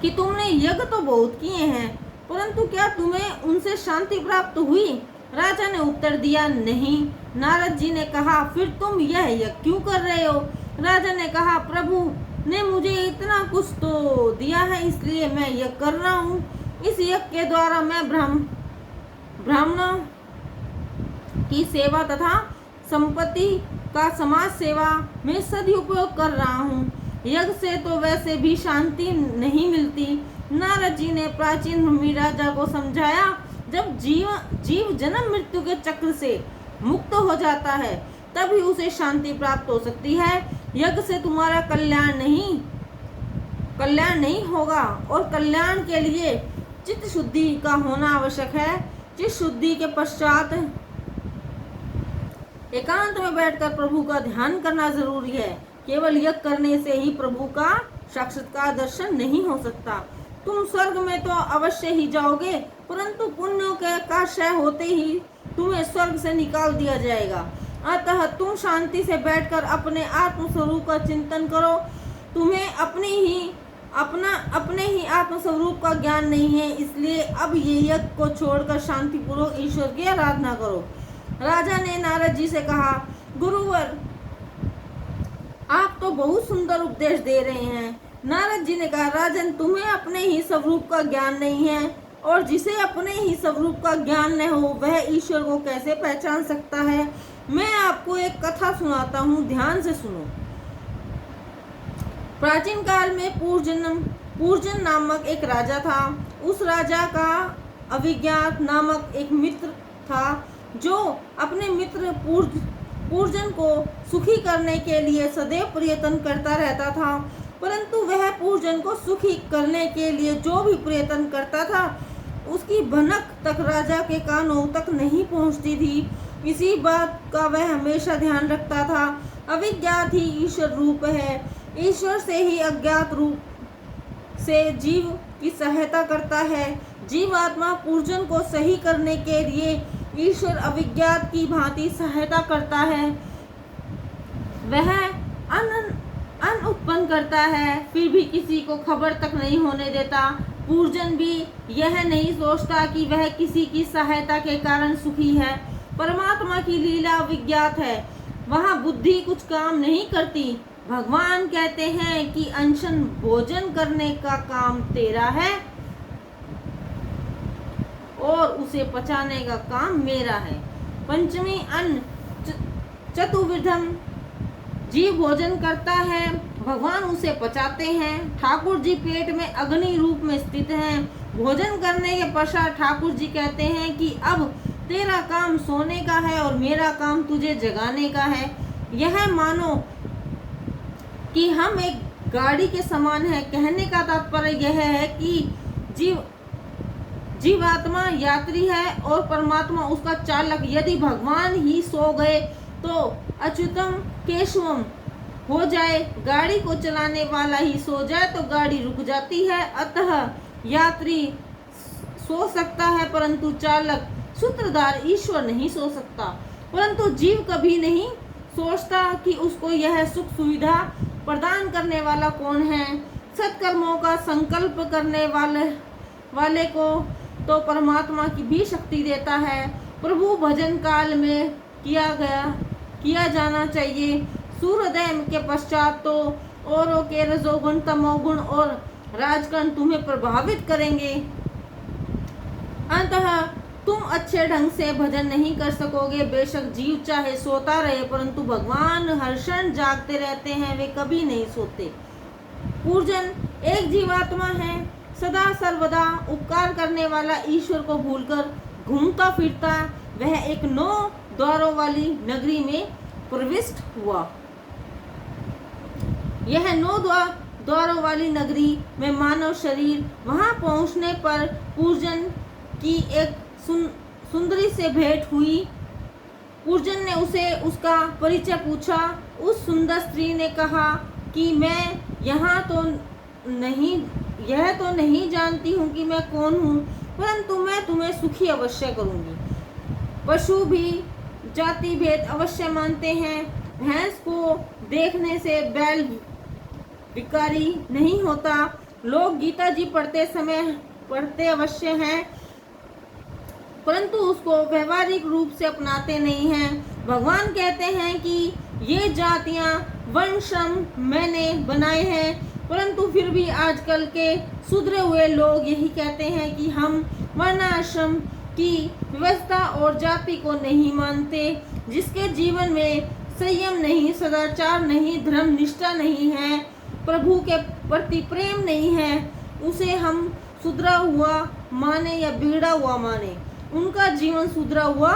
कि तुमने यज्ञ तो बहुत किए हैं, परंतु क्या तुम्हें उनसे शांति प्राप्त हुई? राजा ने उत्तर दिया, नहीं। नारद जी ने कहा, फिर तुम यह यज्ञ क्यों कर रहे हो? राजा ने कहा, प्रभु ने मुझे इतना कुछ तो दिया है, इसलिए मैं यज्ञ कर रहा हूँ। इस यज्ञ के द्वारा मैं ब्राह्मणों की सेवा तथा संपत्ति का समाज सेवा में सदुपयोग कर रहा हूँ। यज्ञ से तो वैसे भी शांति नहीं मिलती। नारद जी ने प्राचीन ब्रह्मी राजा को समझाया, जब जीव जन्म मृत्यु के चक्र से मुक्त हो जाता है, तभी उसे शांति प्राप्त हो सकती है। यज्ञ से तुम्हारा कल्याण नहीं होगा और कल्याण के लिए चित्त शुद्धि का होना आवश्यक है। चित्त शुद्धि के पश्चात एकांत में बैठकर प्रभु का ध्यान करना जरूरी है। केवल यज्ञ करने से ही प्रभु का साक्षात्कार दर्शन नहीं हो सकता। तुम स्वर्ग में तो अवश्य ही जाओगे, परंतु पुण्यों का क्षय होते ही तुम्हें स्वर्ग से निकाल दिया जाएगा। अतः तुम शांति से बैठकर अपने आत्म स्वरूप का चिंतन करो। तुम्हें अपने ही आत्म स्वरूप का ज्ञान नहीं है, इसलिए अब ये यज्ञ को छोड़कर शांतिपूर्वक ईश्वर की आराधना करो। राजा ने नारद जी से कहा, गुरुवर आप तो बहुत सुंदर उपदेश दे रहे हैं। नारद जी ने कहा, राजन तुम्हें अपने ही स्वरूप का ज्ञान नहीं है, और जिसे अपने ही स्वरूप का ज्ञान न हो वह ईश्वर को कैसे पहचान सकता है। मैं आपको एक कथा सुनाता हूँ, ध्यान से सुनो। प्राचीन काल में पूर्जन नामक एक राजा था। उस राजा का अभिज्ञात नामक एक मित्र था, जो अपने मित्र पूर्जन को सुखी करने के लिए सदैव प्रयत्न करता रहता था। परंतु वह पूर्जन को सुखी करने के लिए जो भी प्रयत्न करता था, उसकी भनक तक राजा के कानों तक नहीं पहुंचती थी। इसी बात का वह हमेशा ध्यान रखता था। अविज्ञात ही ईश्वर रूप है। ईश्वर से ही अज्ञात रूप से जीव की सहायता करता है। जीवात्मा पूर्जन को सही करने के लिए ईश्वर अविज्ञात की भांति सहायता करता है। वह अन्न उत्पन्न करता है, फिर भी किसी को खबर तक नहीं होने देता। पूर्जन भी यह नहीं सोचता कि वह किसी की सहायता के कारण सुखी है। परमात्मा की लीला अविज्ञात है, वहाँ बुद्धि कुछ काम नहीं करती। भगवान कहते हैं कि अनशन भोजन करने का काम तेरा है और उसे पचाने का काम मेरा है। पंचमी अन्न चतुर्विधम जीव भोजन करता है, भगवान उसे पचाते हैं। ठाकुर जी पेट में अग्नि रूप में स्थित हैं। भोजन करने के पश्चात ठाकुर जी कहते हैं कि अब तेरा काम सोने का है और मेरा काम तुझे जगाने का है। यह मानो कि हम एक गाड़ी के समान है। कहने का तात्पर्य यह है कि जीवात्मा यात्री है और परमात्मा उसका चालक। यदि भगवान ही सो गए तो अच्युतम केशवम हो जाए, गाड़ी को चलाने वाला ही सो जाए तो गाड़ी रुक जाती है। अतः यात्री सो सकता है परंतु चालक सूत्रधार ईश्वर नहीं सो सकता। परंतु जीव कभी नहीं सोचता कि उसको यह सुख सुविधा प्रदान करने वाला कौन है। सत्कर्मों का संकल्प करने वाले को तो परमात्मा की भी शक्ति देता है। प्रभु भजन काल में किया जाना चाहिए। सूर्योदय के पश्चात तो औरों के रजोगुण, तमोगुण और राजगुण तुम्हें प्रभावित करेंगे। अंततः तुम अच्छे ढंग से भजन नहीं कर सकोगे। बेशक जीव चाहे सोता रहे, परंतु भगवान हर क्षण जागते रहते हैं, वे कभी नहीं सोते। पूर्जन एक जीवात्मा है, सदा सर्वदा उपकार करने वाला ईश्वर को भूलकर घूमता फिरता वह एक 9 द्वारों वाली नगरी में प्रविष्ट हुआ। यह 9 द्वारों वाली नगरी में मानव शरीर, वहां पहुंचने पर पूर्जन की एक सुंदरी से भेंट हुई। पूर्जन ने उसे उसका परिचय पूछा। उस सुंदर स्त्री ने कहा कि मैं यह तो नहीं जानती हूँ कि मैं कौन हूँ, परंतु मैं तुम्हें सुखी अवश्य करूँगी। पशु भी जाति भेद अवश्य मानते हैं। भैंस को देखने से बैल विकारी नहीं होता। लोग गीता जी पढ़ते अवश्य हैं, परंतु उसको व्यवहारिक रूप से अपनाते नहीं हैं। भगवान कहते हैं कि ये जातियां वर्ण श्रम मैंने बनाए हैं, परंतु फिर भी आजकल के सुधरे हुए लोग यही कहते हैं कि हम वर्णाश्रम की व्यवस्था और जाति को नहीं मानते। जिसके जीवन में संयम नहीं, सदाचार नहीं, धर्म निष्ठा नहीं है, प्रभु के प्रति प्रेम नहीं है, उसे हम सुधरा हुआ माने या बिगड़ा हुआ माने, उनका जीवन सुधरा हुआ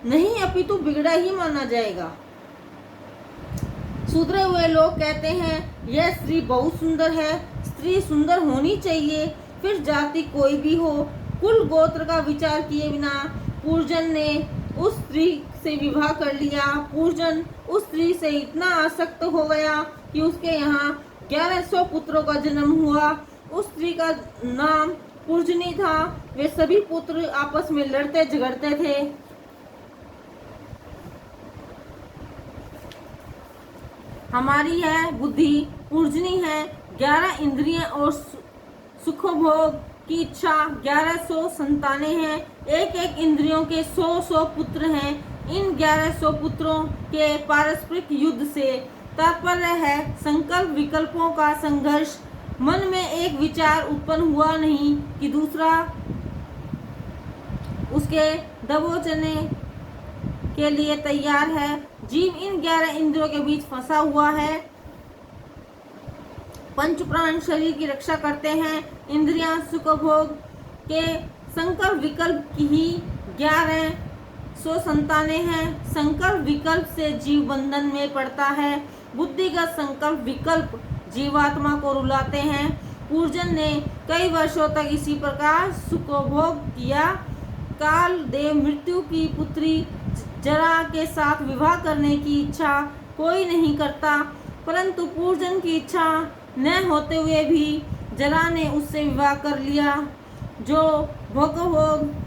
नहीं अपितु बिगड़ा ही माना जाएगा। सुधरे हुए लोग कहते हैं यह स्त्री बहुत सुंदर है, स्त्री सुंदर होनी चाहिए, फिर जाति कोई भी हो। कुल गोत्र का विचार किए बिना पूर्जन ने उस स्त्री से विवाह कर लिया। पूर्जन उस स्त्री से इतना आसक्त हो गया कि उसके यहाँ 1100 पुत्रों का जन्म हुआ। उस स्त्री का नाम पूर्जनी था। वे सभी पुत्र आपस में लड़ते झगड़ते थे। हमारी है बुद्धि, पूर्जनी है 11 इंद्रियां और सुखभोग की इच्छा 1100 संतानें हैं। एक एक इंद्रियों के 100 पुत्र हैं। इन 1100 पुत्रों के पारस्परिक युद्ध से तात्पर्य है संकल्प विकल्पों का संघर्ष। मन में एक विचार उत्पन्न हुआ नहीं कि दूसरा उसके दबोचने के लिए तैयार है। जीव इन 11 इंद्रियों के बीच फंसा हुआ है। पंच प्राण शरीर की रक्षा करते हैं। इंद्रियां सुख भोग के संकल्प विकल्प की ही 1100 संतानें हैं। संकल्प विकल्प से जीव बंधन में पड़ता है। बुद्धिगत संकल्प विकल्प जीवात्मा को रुलाते हैं। पूर्जन ने कई वर्षों तक इसी प्रकार सुखभोग किया। काल देव मृत्यु की पुत्री जरा के साथ विवाह करने की इच्छा कोई नहीं करता, परंतु पूर्जन की इच्छा न होते हुए भी जरा ने उससे विवाह कर लिया। जो भोग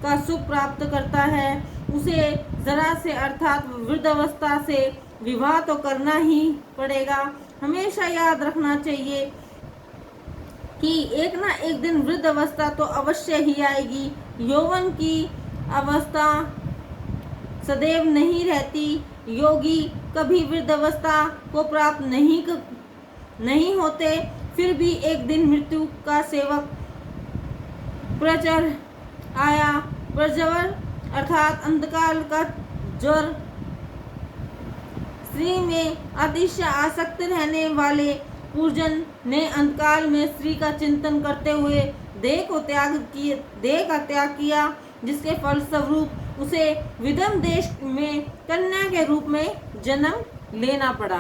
का सुख प्राप्त करता है उसे जरा से अर्थात वृद्धावस्था से विवाह तो करना ही पड़ेगा। हमेशा याद रखना चाहिए कि एक ना एक दिन वृद्ध अवस्था तो अवश्य ही आएगी। यौवन की अवस्था सदैव नहीं रहती। योगी कभी वृद्ध अवस्था को प्राप्त नहीं होते, फिर भी एक दिन मृत्यु का सेवक प्रचर आया। प्रज्वर अर्थात अंधकाल का ज्वर। स्त्री में अतिशय आसक्त रहने वाले पूर्जन ने अंतकाल में स्त्री का चिंतन करते हुए देह का त्याग किया, जिसके फलस्वरूप उसे विदम देश में कन्या के रूप में जन्म लेना पड़ा।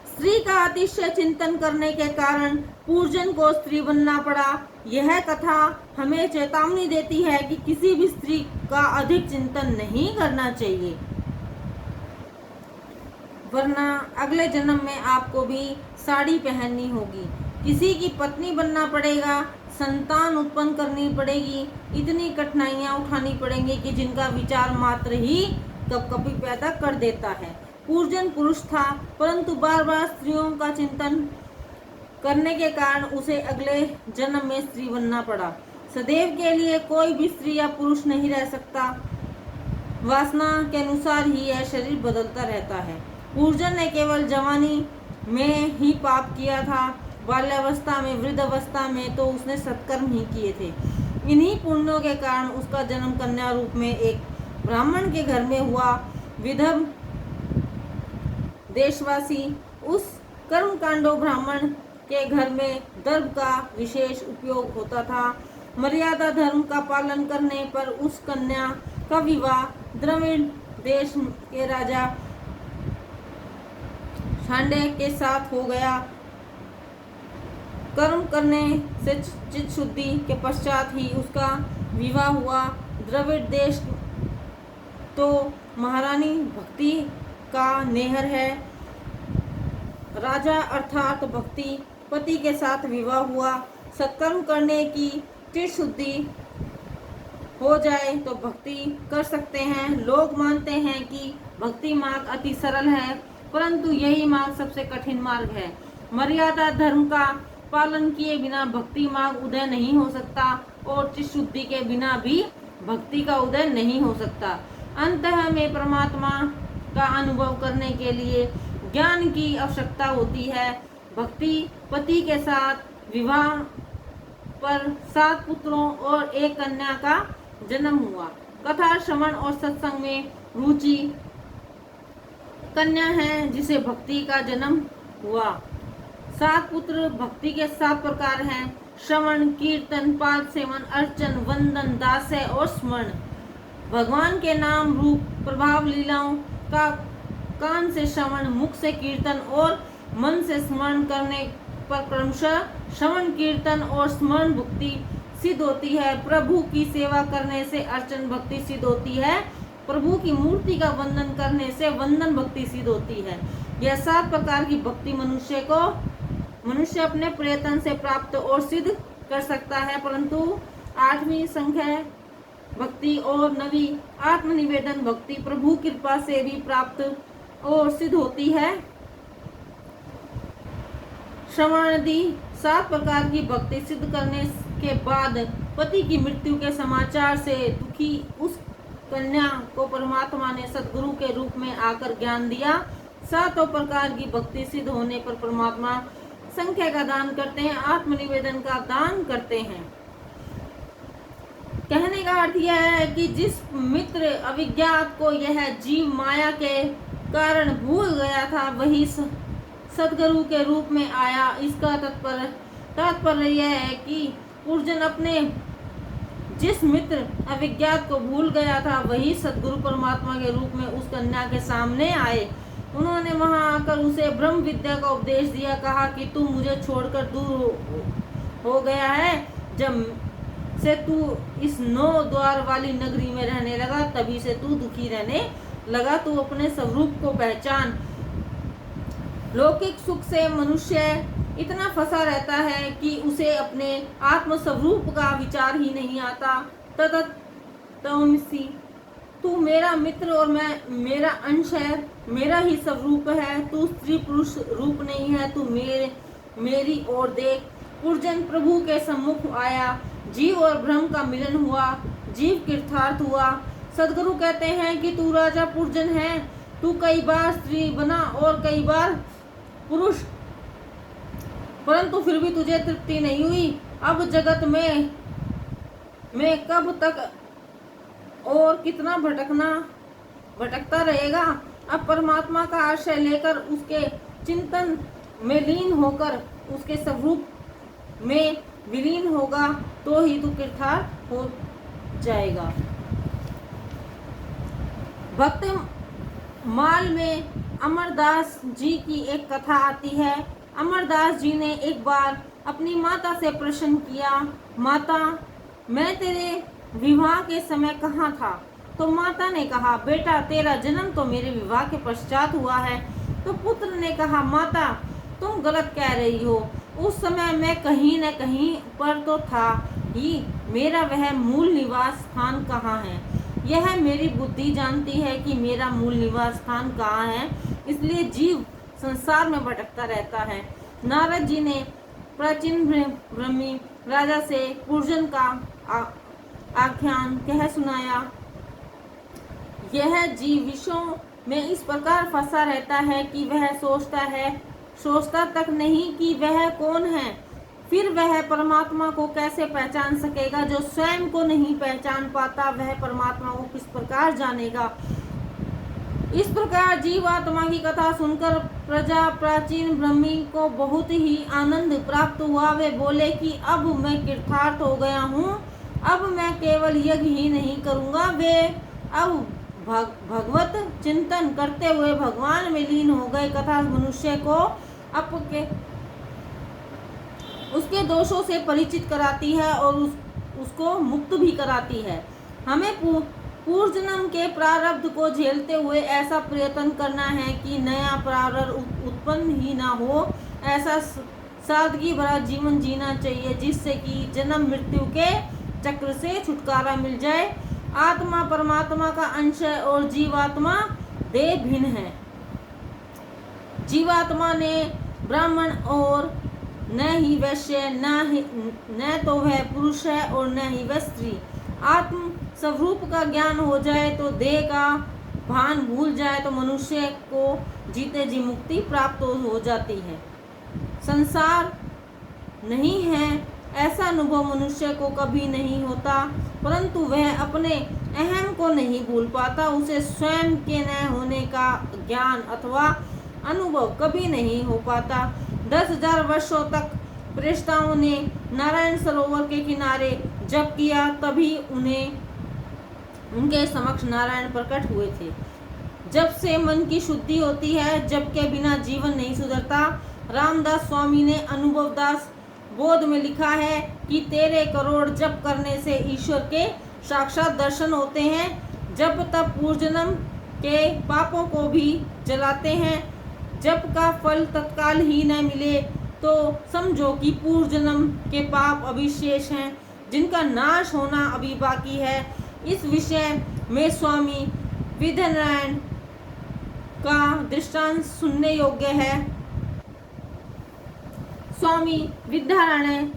स्त्री का अतिशय चिंतन करने के कारण पूर्जन को स्त्री बनना पड़ा। यह कथा हमें चेतावनी देती है कि किसी भी स्त्री का अधिक चिंतन नहीं करना चाहिए, वरना अगले जन्म में आपको भी साड़ी पहननी होगी, किसी की पत्नी बनना पड़ेगा, संतान उत्पन्न करनी पड़ेगी, इतनी कठिनाइयां उठानी पड़ेंगी कि जिनका विचार मात्र ही कपकपी पैदा कर देता है। पूर्जन पुरुष था, परंतु बार बार स्त्रियों का चिंतन करने के कारण उसे अगले जन्म में स्त्री बनना पड़ा। सदैव के लिए कोई भी स्त्री या पुरुष नहीं रह सकता। वासना के अनुसार ही यह शरीर बदलता रहता है। पूर्जन ने केवल जवानी में ही पाप किया था, बाल्यावस्था में वृद्धावस्था में तो उसने सत्कर्म ही किए थे। इन्हीं पुण्यों के कारण उसका जन्म कन्या रूप में एक ब्राह्मण के घर में हुआ। विदर्भ देशवासी उस कर्मकांडो ब्राह्मण के घर में दर्भ का विशेष उपयोग होता था। मर्यादा धर्म का पालन करने पर उस कन्या का विवाह द्रविड़ देश के राजा छांडे के साथ हो गया। कर्म करने से चित्त शुद्धि के पश्चात ही उसका विवाह हुआ। द्रविड़ देश तो महारानी भक्ति का नेहर है। राजा अर्थात भक्ति पति के साथ विवाह हुआ। सत्कर्म करने की चित्त शुद्धि हो जाए तो भक्ति कर सकते हैं। लोग मानते हैं कि भक्ति मार्ग अति सरल है, परंतु यही मार्ग सबसे कठिन मार्ग है। मर्यादा धर्म का पालन किए बिना भक्ति मार्ग उदय नहीं हो सकता और चित्त शुद्धि के बिना भी भक्ति का उदय नहीं हो सकता। अंततः में परमात्मा का अनुभव करने के लिए ज्ञान की आवश्यकता होती है। भक्ति पति के साथ विवाह पर 7 पुत्रों और एक कन्या का जन्म हुआ। कथा श्रवण और सत्संग में रुचि कन्या है जिसे भक्ति का जन्म हुआ। 7 पुत्र भक्ति के 7 प्रकार हैं: श्रवण, कीर्तन, पाद सेवन, अर्चन, वंदन, दास्य और स्मरण। भगवान के नाम रूप प्रभाव लीलाओं का कान से श्रवण, मुख से कीर्तन और मन से स्मरण करने पर क्रमशः श्रवण, कीर्तन और स्मरण भक्ति सिद्ध होती है। प्रभु की सेवा करने से अर्चन भक्ति सिद्ध होती है। प्रभु की मूर्ति का वंदन करने से वंदन भक्ति सिद्ध होती है। यह 7 प्रकार की भक्ति मनुष्य अपने प्रयत्न से प्राप्त और सिद्ध कर सकता है, परंतु 8वीं संख्या भक्ति और 9वीं आत्मनिवेदन भक्ति प्रभु कृपा से भी प्राप्त और सिद्ध होती है। श्रवणादि 7 प्रकार की भक्ति सिद्ध करने के बाद पति की मृत्यु के समाचार से दुखी उस कन्या को परमात्मा ने सद्गुरु के रूप में आकर ज्ञान दिया। सातों प्रकार की भक्ति सिद्ध होने पर परमात्मा संख्या का दान करते हैं, आत्मनिवेदन का दान करते हैं। कहने का अर्थ यह है कि जिस मित्र अविज्ञात को यह जीव माया के कारण भूल गया था, वही सद्गुरु के रूप में आया। इसका तात्पर्य यह है कि पूर्जन अपने जिस मित्र अविज्ञात को भूल गया था, वही सद्गुरु परमात्मा के रूप में उस कन्या के सामने आए। उन्होंने वहां आकर उसे ब्रह्म विद्या का उपदेश दिया। कहा कि तू मुझे छोड़कर दूर हो गया है। जब से तू इस 9 द्वार वाली नगरी में रहने लगा, तभी से तू दुखी रहने लगा। तू अपने स्वरूप को पहचान। लौकिक सुख से मनुष्य इतना फंसा रहता है कि उसे अपने आत्म स्वरूप का विचार ही नहीं आता। तत्त्वमसि, तू मेरा मित्र और मैं मेरा अंश है, मेरा ही स्वरूप है। तू स्त्री पुरुष रूप नहीं है। तू मेरी ओर देख। पूर्जन प्रभु के सम्मुख आया। जीव और ब्रह्म का मिलन हुआ। जीव कृतार्थ हुआ। सद्गुरु कहते हैं कि तू राजा पूर्जन है। तू कई बार स्त्री बना और कई बार पुरुष, परंतु फिर भी तुझे तृप्ति नहीं हुई। अब जगत में कब तक और कितना भटकता रहेगा। अब परमात्मा का आश्रय लेकर उसके चिंतन में लीन होकर उसके स्वरूप में विलीन होगा, तो ही तू कृतार्थ हो जाएगा। भक्त माल में अमरदास जी की एक कथा आती है। अमरदास जी ने एक बार अपनी माता से प्रश्न किया, माता, मैं तेरे विवाह के समय कहाँ था? तो माता ने कहा, बेटा, तेरा जन्म तो मेरे विवाह के पश्चात हुआ है। तो पुत्र ने कहा, माता, तुम गलत कह रही हो। उस समय मैं कहीं न कहीं पर तो था ही। मेरा वह मूल निवास स्थान कहाँ है? यह मेरी बुद्धि जानती है कि मेरा मूल निवास स्थान कहाँ है। इसलिए जीव संसार में भटकता रहता है। नारद जी ने प्राचीन ब्रह्मी राजा से पूर्जन का आख्यान कह सुनाया। यह जीव विषयों में इस प्रकार फंसा रहता है कि वह सोचता तक नहीं कि वह कौन है। फिर वह परमात्मा को कैसे पहचान सकेगा? जो स्वयं को नहीं पहचान पाता, वह परमात्मा को किस प्रकार जानेगा? इस प्रकार जीवात्मा की कथा सुनकर प्रजा प्राचीन ब्रह्मी को बहुत ही आनंद प्राप्त हुआ। वे बोले कि अब मैं कृतार्थ हो गया हूँ। अब मैं केवल यज्ञ ही नहीं करूँगा। वे अब भगवत चिंतन करते हुए भगवान में लीन हो गए। कथा मनुष्य को उसके दोषों से परिचित कराती है और उसको मुक्त भी कराती है। हमें पूर्वजन्म के प्रारब्ध को झेलते हुए ऐसा प्रयत्न करना है कि नया प्रारब्ध उत्पन्न ही ना हो। ऐसा सादगी भरा जीवन जीना चाहिए, जिससे कि जन्म मृत्यु के चक्र से छुटकारा मिल जाए। आत्मा परमात्मा का अंश है और जीवात्मा देह भिन्न है। जीवात्मा ने ब्राह्मण और न ही वैश्य, न तो वह पुरुष है और न ही वह स्त्री। आत्म स्वरूप का ज्ञान हो जाए तो देह का भान भूल जाए तो मनुष्य को जीते जी मुक्ति प्राप्त हो जाती है। संसार नहीं है ऐसा अनुभव मनुष्य को कभी नहीं होता, परंतु वह अपने अहम को नहीं भूल पाता। उसे स्वयं के न होने का ज्ञान अथवा अनुभव कभी नहीं हो पाता। 10,000 वर्षों तक प्रेष्ठाओं ने नारायण सरोवर के किनारे जप किया, तभी उनके समक्ष नारायण प्रकट हुए थे। जब से मन की शुद्धि होती है, जप के बिना जीवन नहीं सुधरता। रामदास स्वामी ने अनुभवदास बोध में लिखा है कि 13 करोड़ जप करने से ईश्वर के साक्षात दर्शन होते हैं। जप तप पूर्वजन्म के पापों को भी जलाते हैं। जप का फल तत्काल ही न मिले तो समझो कि पूर्व जन्म के पाप अभी शेष हैं, जिनका नाश होना अभी बाकी है। इस विषय में स्वामी विद्यानारायण का दृष्टांत सुनने योग्य है। स्वामी विद्यानारायण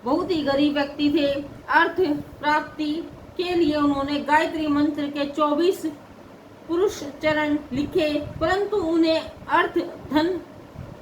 बहुत ही गरीब व्यक्ति थे। अर्थ प्राप्ति के लिए उन्होंने गायत्री मंत्र के 24 पुरुष चरण लिखे, परंतु उन्हें अर्थ धन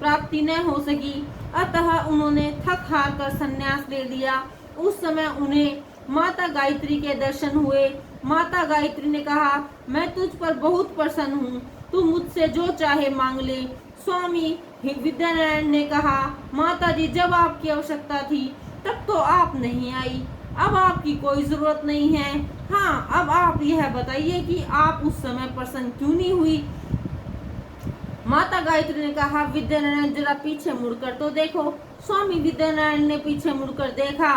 प्राप्ति न हो सकी। अतः उन्होंने थक हार कर संन्यास ले लिया। उस समय उन्हें माता गायत्री के दर्शन हुए। माता गायत्री ने कहा, मैं तुझ पर बहुत प्रसन्न हूँ, तू मुझसे जो चाहे मांग ले। स्वामी विद्यानारायण ने कहा, माता जी, जब आपकी आवश्यकता थी तब तो आप नहीं आई, अब आपकी कोई जरूरत नहीं है। हाँ, अब आप यह बताइए कि आप उस समय प्रसन्न क्यों नहीं हुई। माता गायत्री ने कहा, विद्यानारायण जरा पीछे मुड़कर तो देखो। स्वामी विद्यानारायण ने पीछे मुड़कर देखा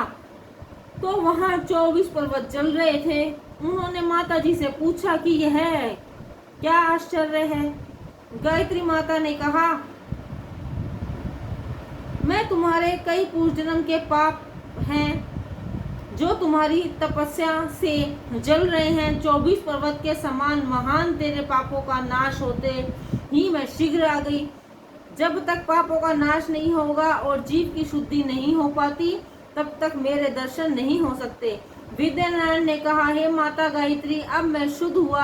तो वहाँ 24 पर्वत जल रहे थे। उन्होंने माता जी से पूछा कि यह क्या आश्चर्य है। गायत्री माता ने कहा, मैं तुम्हारे कई पूर्व जन्म के पाप हैं जो तुम्हारी तपस्या से जल रहे हैं। 24 पर्वत के समान महान तेरे पापों का नाश होते ही मैं शीघ्र आ गई। जब तक पापों का नाश नहीं होगा और जीव की शुद्धि नहीं हो पाती, तब तक मेरे दर्शन नहीं हो सकते। विद्यानारायण ने कहा, हे माता गायत्री, अब मैं शुद्ध हुआ,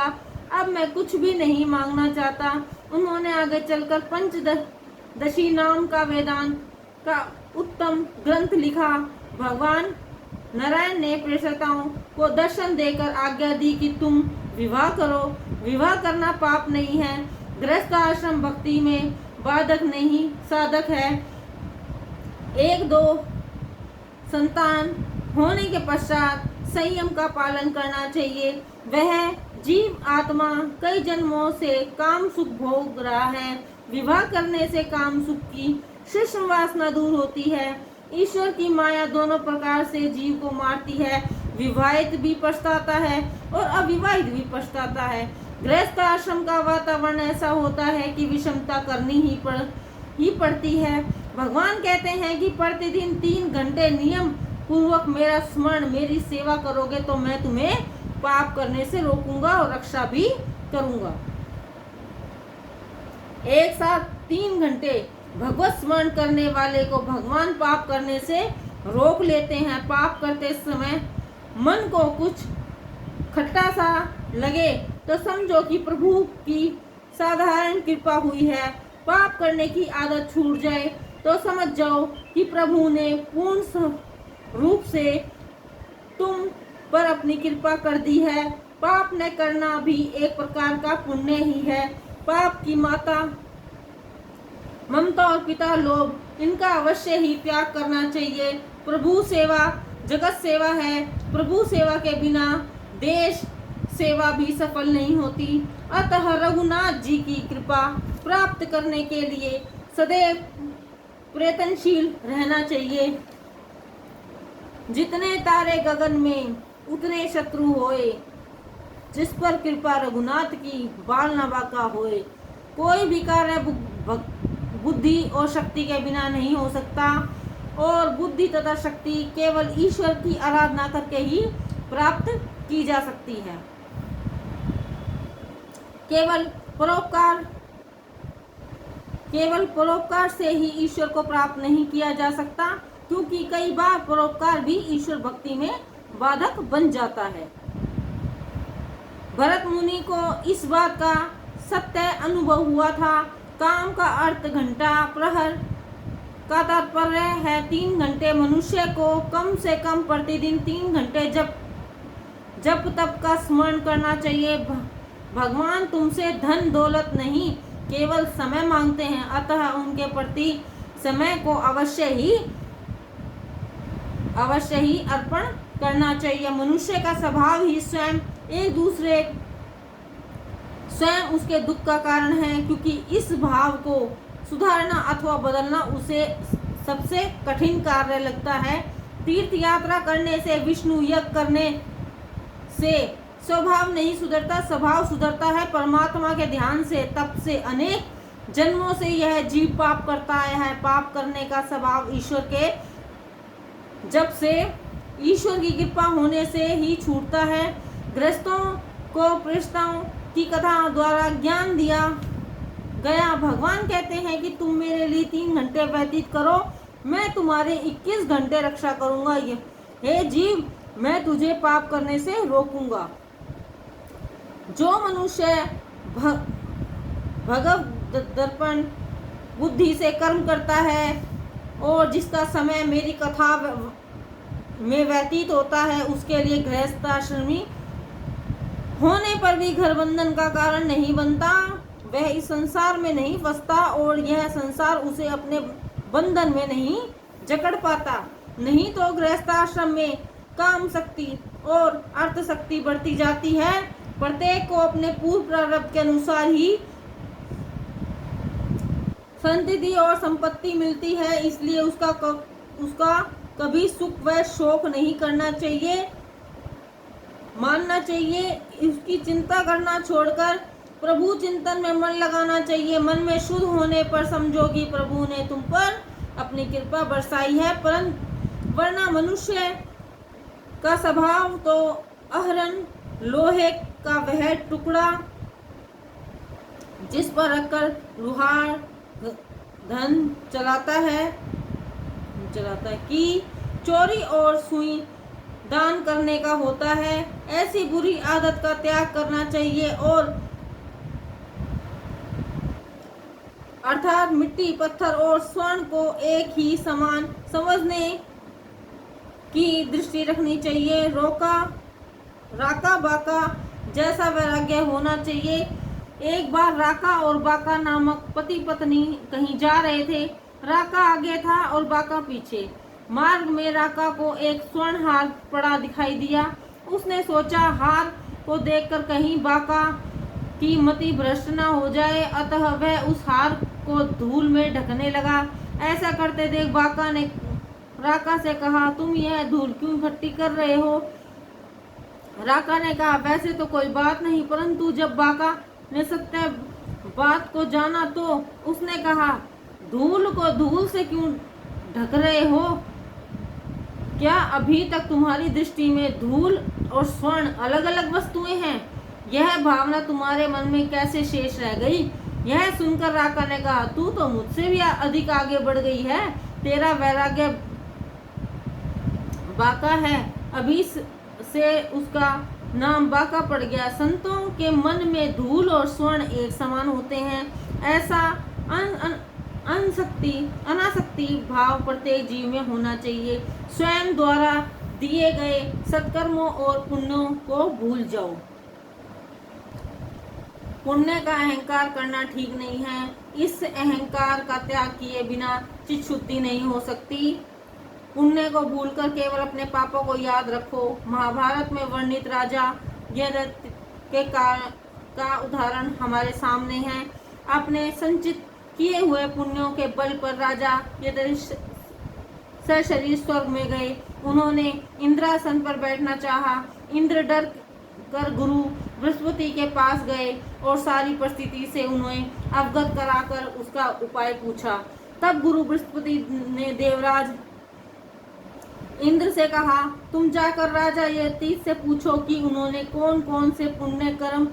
अब मैं कुछ भी नहीं मांगना चाहता। उन्होंने आगे चलकर पंचदशी नाम का वेदांत का उत्तम ग्रंथ लिखा। भगवान नारायण ने प्रेषिताओं को दर्शन देकर आज्ञा दी कि तुम विवाह करो। विवाह करना पाप नहीं है। गृहस्थ आश्रम भक्ति में बाधक नहीं, साधक है। 1-2 संतान होने के पश्चात संयम का पालन करना चाहिए। वह जीव आत्मा कई जन्मों से काम सुख भोग रहा है। विवाह करने से काम सुख की सूक्ष्म वासना दूर होती है। ईश्वर की माया दोनों प्रकार से जीव को मारती है। विवाहित भी पछताता है और अविवाहित भी पछताता है। गृहस्थ आश्रम का वातावरण ऐसा होता है कि विषमता करनी ही पड़ती है। भगवान कहते हैं कि प्रतिदिन 3 घंटे नियम पूर्वक मेरा स्मरण, मेरी सेवा करोगे तो मैं तुम्हें पाप करने से रोकूंगा और रक्षा भी करूंगा। एक साथ 3 घंटे भगवत स्मरण करने वाले को भगवान पाप करने से रोक लेते हैं। पाप करते समय मन को कुछ खट्टा सा लगे तो समझो कि प्रभु की साधारण कृपा हुई है। पाप करने की आदत छूट जाए तो समझ जाओ कि प्रभु ने पूर्ण रूप से तुम पर अपनी कृपा कर दी है। पाप न करना भी एक प्रकार का पुण्य ही है। पाप की माता ममता और पिता लोभ, इनका अवश्य ही त्याग करना चाहिए। प्रभु सेवा जगत सेवा है। प्रभु सेवा के बिना देश सेवा भी सफल नहीं होती। अतः रघुनाथ जी की कृपा प्राप्त करने के लिए सदैव प्रयत्नशील रहना चाहिए। जितने तारे गगन में उतने शत्रु होए, जिस पर कृपा रघुनाथ की बाल न बांका होए। कोई भी कार्य बुद्धि और शक्ति के बिना नहीं हो सकता और बुद्धि तथा शक्ति केवल ईश्वर की आराधना करके ही प्राप्त की जा सकती है। केवल परोपकार से ही ईश्वर को प्राप्त नहीं किया जा सकता, क्योंकि कई बार परोपकार भी ईश्वर भक्ति में बाधक बन जाता है। भरत मुनि को इस बात का सत्य अनुभव हुआ था। काम का अर्थ घंटा, प्रहर का तात्पर्य है 3 घंटे। मनुष्य को कम से कम प्रतिदिन 3 घंटे जप तप का स्मरण करना चाहिए। भगवान तुमसे धन दौलत नहीं, केवल समय मांगते हैं। अतः उनके प्रति समय को अवश्य ही अर्पण करना चाहिए। मनुष्य का स्वभाव ही स्वयं उसके दुख का कारण है, क्योंकि इस भाव को सुधारना अथवा बदलना उसे सबसे कठिन कार्य लगता है। तीर्थ यात्रा करने से, विष्णु यज्ञ करने से स्वभाव नहीं सुधरता, स्वभाव सुधरता है परमात्मा के ध्यान से, तप से। अनेक जन्मों से यह जीव पाप करता आया है। पाप करने का स्वभाव ईश्वर के जब से ईश्वर की कृपा होने से ही छूटता है। गृहस्थों को प्रेषिताओं की कथा द्वारा ज्ञान दिया गया। भगवान कहते हैं कि तुम मेरे लिए 3 घंटे व्यतीत करो, मैं तुम्हारे 21 घंटे रक्षा करूंगा। हे जीव, मैं तुझे पाप करने से रोकूंगा। जो मनुष्य भगव दर्पण बुद्धि से कर्म करता है और जिसका समय मेरी कथा में व्यतीत होता है, उसके लिए गृहस्थाश्रमी होने पर भी घर बंधन का कारण नहीं बनता। वह इस संसार में नहीं फंसता और यह संसार उसे अपने बंधन में नहीं जकड़ पाता। नहीं तो गृहस्थाश्रम में काम शक्ति और अर्थ शक्ति बढ़ती जाती है। प्रत्येक को अपने पूर्व प्रारब्ध के अनुसार ही संतति और संपत्ति मिलती है, इसलिए उसका कभी सुख व शोक नहीं करना चाहिए, मानना चाहिए। उसकी चिंता करना छोड़कर प्रभु चिंतन में मन लगाना चाहिए। मन में शुद्ध होने पर समझो कि प्रभु ने तुम पर अपनी कृपा बरसाई है। परंतु वरना मनुष्य का स्वभाव तो अहरन लोहे का वह टुकड़ा जिस पर रखकर लुहार धन चलाता है कि चोरी और सुई दान करने का होता है। ऐसी बुरी आदत का त्याग करना चाहिए और अर्थात मिट्टी, पत्थर और स्वर्ण को एक ही समान समझने की दृष्टि रखनी चाहिए। राका बाका जैसा वैराग्य होना चाहिए। एक बार राका और बाका नामक पति पत्नी कहीं जा रहे थे। राका आगे था और बाका पीछे। मार्ग में राका को एक स्वर्ण हार पड़ा दिखाई दिया। उसने सोचा हार को देखकर कहीं बाका की मति भ्रष्ट न हो जाए, अतः वह उस हार को धूल में ढकने लगा। ऐसा करते देख बाका ने राका से कहा, तुम यह धूल क्यों इकट्ठी कर रहे हो? राका ने कहा, वैसे तो कोई बात नहीं, परंतु जब बाका ने सत्य बात को जाना तो उसने कहा, धूल को धूल से क्यों ढक रहे हो? क्या अभी तक तुम्हारी दृष्टि में धूल और स्वर्ण अलग अलग वस्तुएं हैं? यह भावना तुम्हारे मन में कैसे शेष रह गई? यह सुनकर राका ने कहा, तू तो मुझसे भी अधिक आगे बढ़ गई है। तेरा वैराग्य बाका है, अभी से उसका नाम बाका पड़ गया। संतों के मन में धूल और स्वर्ण एक समान होते हैं। ऐसा अनासक्ति भाव प्रत्येक जीव में होना चाहिए। स्वयं द्वारा दिए गए सत्कर्मों और पुण्यों को भूल जाओ। पुण्य का अहंकार करना ठीक नहीं है। इस अहंकार का त्याग किए बिना चित्त शुद्धि नहीं हो सकती। पुण्य को भूलकर केवल अपने पापों को याद रखो। महाभारत में वर्णित राजा यदत के का उदाहरण हमारे सामने है। अपने संचित किए हुए पुण्यों के बल पर राजा यदत सशरीर स्वर्ग में गए। उन्होंने इंद्रासन पर बैठना चाहा। इंद्र डर कर गुरु बृहस्पति के पास गए और सारी परिस्थिति से उन्हें अवगत कराकर उसका उपाय पूछा। तब गुरु बृहस्पति ने देवराज इंद्र से कहा, तुम जाकर राजा यतीत से पूछो कि उन्होंने कौन कौन से पुण्य कर्म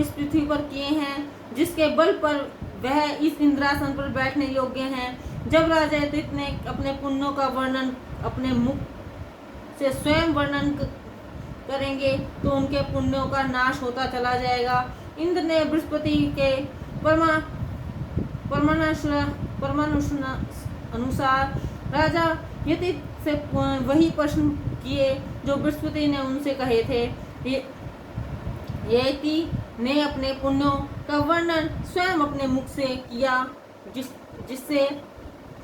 इस पृथ्वी पर किए हैं, जिसके बल पर वह इस इंद्रासन पर बैठने योग्य हैं। जब राजा यतीत ने अपने पुण्यों का वर्णन अपने मुख से स्वयं वर्णन करेंगे तो उनके पुण्यों का नाश होता चला जाएगा। इंद्र ने बृहस्पति के अनुसार राजा यतीत से वही प्रश्न किए जो बृहस्पति ने उनसे कहे थे। यति ने अपने पुण्यों का वर्णन स्वयं अपने मुख से किया, जिससे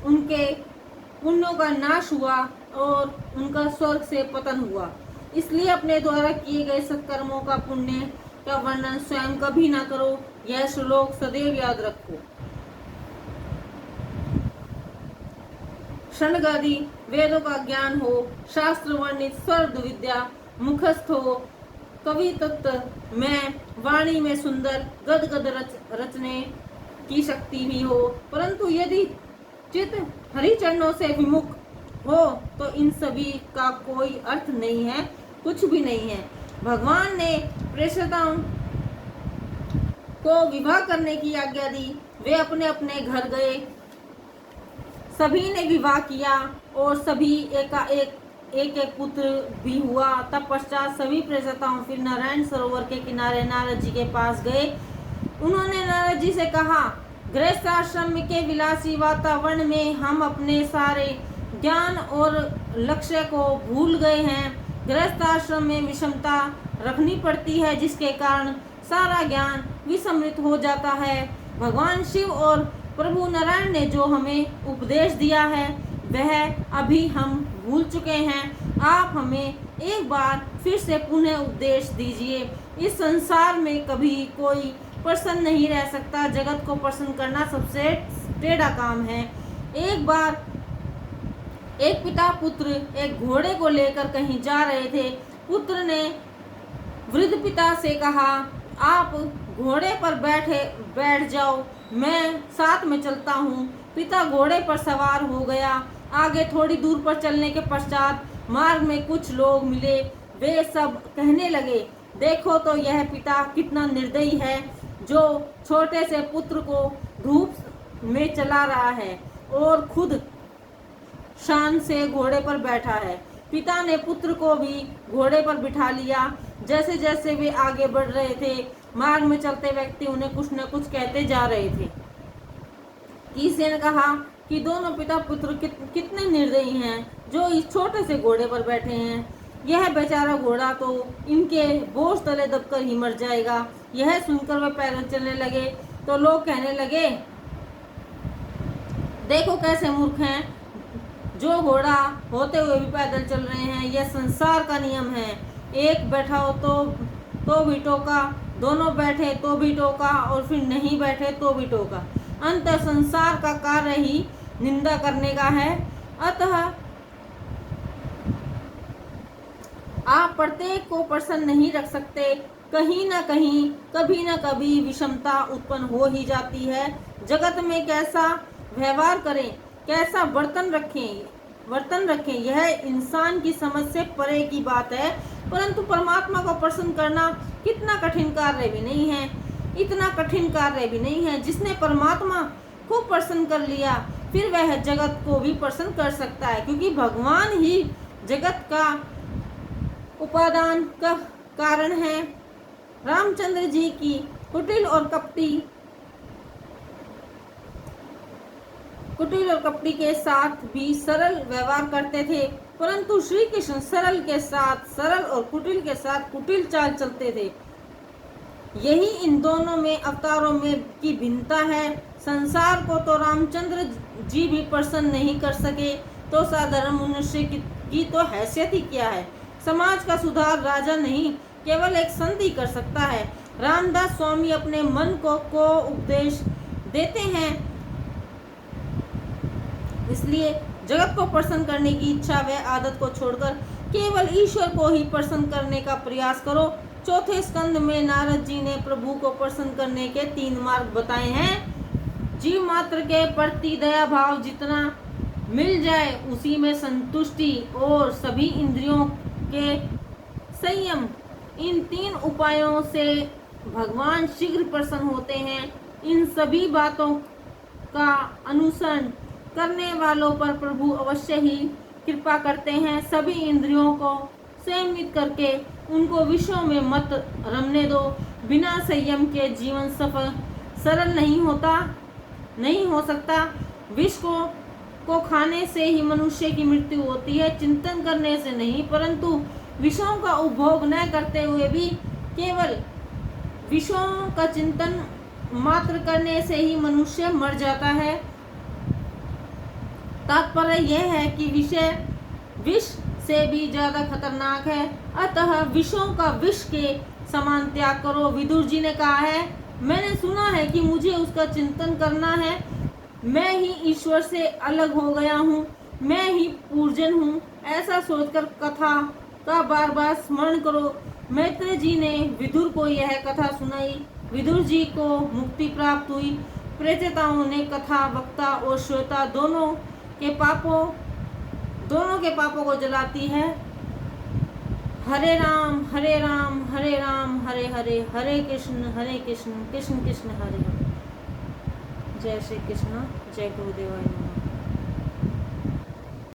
उनके पुण्यों का नाश हुआ और उनका स्वर्ग से पतन हुआ। इसलिए अपने द्वारा किए गए सत्कर्मों का पुण्य का वर्णन स्वयं कभी ना करो। यह श्लोक सदैव याद रखो। षण्गादि वेदों का ज्ञान हो, शास्त्र वर्णित स्वर्ग विद्या मुखस्थ हो, कवि तत्व में वाणी में सुंदर गदगद रचने की शक्ति भी हो, परंतु यदि चित्त हरि चरणों से विमुख हो तो इन सभी का कोई अर्थ नहीं है, कुछ भी नहीं है। भगवान ने प्रेषिताओं को विवाह करने की आज्ञा दी। वे अपने अपने घर गए। सभी ने विवाह किया और सभी एक पुत्र भी हुआ। तत्पश्चात सभी प्रजाताओं फिर नारायण सरोवर के किनारे नारद जी के पास गए। उन्होंने नारद जी से कहा, गृहस्थ आश्रम के विलासी वातावरण में हम अपने सारे ज्ञान और लक्ष्य को भूल गए हैं। गृहस्थ आश्रम में विषमता रखनी पड़ती है, जिसके कारण सारा ज्ञान विसमृत हो जाता है। भगवान शिव और प्रभु नारायण ने जो हमें उपदेश दिया है वह अभी हम भूल चुके हैं। आप हमें एक बार फिर से पुनः उपदेश दीजिए। इस संसार में कभी कोई प्रसन्न नहीं रह सकता। जगत को प्रसन्न करना सबसे टेढ़ा काम है। एक बार एक पिता पुत्र एक घोड़े को लेकर कहीं जा रहे थे। पुत्र ने वृद्ध पिता से कहा, आप घोड़े पर बैठ जाओ, मैं साथ में चलता हूँ। पिता घोड़े पर सवार हो गया। आगे थोड़ी दूर पर चलने के पश्चात मार्ग में कुछ लोग मिले। वे सब कहने लगे, देखो तो यह पिता कितना निर्दयी है, जो छोटे से पुत्र को धूप में चला रहा है और खुद शान से घोड़े पर बैठा है। पिता ने पुत्र को भी घोड़े पर बिठा लिया। जैसे जैसे वे आगे बढ़ रहे थे, मार्ग में चलते व्यक्ति उन्हें कुछ न कुछ कहते जा रहे थे। किसी ने कहा कि दोनों पिता पुत्र कितने निर्दयी हैं, जो इस छोटे से घोड़े पर बैठे हैं। यह बेचारा घोड़ा तो इनके बोझ तले दबकर ही मर जाएगा। यह सुनकर वे पैदल चलने लगे तो लोग कहने लगे, देखो कैसे मूर्ख हैं, जो घोड़ा होते हुए भी पैदल चल रहे हैं। यह संसार का नियम है। एक बैठा हो तो भी टोका, दोनों बैठे तो भी टोका और फिर नहीं बैठे तो भी टोका। अंततः संसार का कार्य ही निंदा करने का है। अतः आप प्रत्येक को प्रसन्न नहीं रख सकते। कहीं न कहीं कभी न कभी विषमता उत्पन्न हो ही जाती है। जगत में कैसा व्यवहार करें, कैसा वर्तन रखें, यह इंसान की समझ से परे की बात है। परंतु परमात्मा को प्रसन्न करना कितना कठिन कार्य भी नहीं है। इतना कठिन कार्य भी नहीं है। जिसने परमात्मा को प्रसन्न कर लिया, फिर वह जगत को भी प्रसन्न कर सकता है, क्योंकि भगवान ही जगत का उपादान का कारण है। रामचंद्र जी की कुटिल और कपटी के साथ भी सरल व्यवहार करते थे, परंतु श्री कृष्ण सरल के साथ सरल और कुटिल के साथ कुटिल चाल चलते थे। यही इन दोनों में अवतारों में की भिन्नता है। संसार को तो रामचंद्र जी भी प्रसन्न नहीं कर सके, तो साधारण मनुष्य की तो हैसियत ही क्या है। समाज का सुधार राजा नहीं, केवल एक संत ही कर सकता है। रामदास स्वामी अपने मन को उपदेश देते हैं। इसलिए जगत को प्रसन्न करने की इच्छा व आदत को छोड़कर केवल ईश्वर को ही प्रसन्न करने का प्रयास करो। चौथे स्कंद में नारद जी ने प्रभु को प्रसन्न करने के 3 मार्ग बताए हैं। जीव मात्र के प्रति दया भाव जितना मिल जाए उसी में संतुष्टि और सभी इंद्रियों के संयम, इन 3 उपायों से भगवान शीघ्र प्रसन्न होते हैं। इन सभी बातों का अनुसरण करने वालों पर प्रभु अवश्य ही कृपा करते हैं। सभी इंद्रियों को संयमित करके उनको विषयों में मत रमने दो। बिना संयम के जीवन सरल नहीं हो सकता। विष को खाने से ही मनुष्य की मृत्यु होती है, चिंतन करने से नहीं। परंतु विषयों का उपभोग न करते हुए भी केवल विषयों का चिंतन मात्र करने से ही मनुष्य मर जाता है। तात्पर्य यह है कि विष से भी ज्यादा खतरनाक है। अतः विषयों का विष के समान त्याग करो। विदुर जी ने कहा है, मैंने सुना है कि मुझे उसका चिंतन करना है। मैं ही ईश्वर से अलग हो गया हूँ, मैं ही पूजन हूँ, ऐसा सोचकर कथा का बार बार स्मरण करो। मैत्रेय जी ने विदुर को यह कथा सुनाई। विदुर जी को मुक्ति प्राप्त हुई। प्रेताओं ने कथा वक्ता और श्रोता दोनों के पापों को जलाती है। हरे राम हरे राम हरे राम हरे हरे, हरे कृष्ण कृष्ण कृष्ण हरे हरे। जय श्री कृष्ण, जय गुरुदेवाय नमः।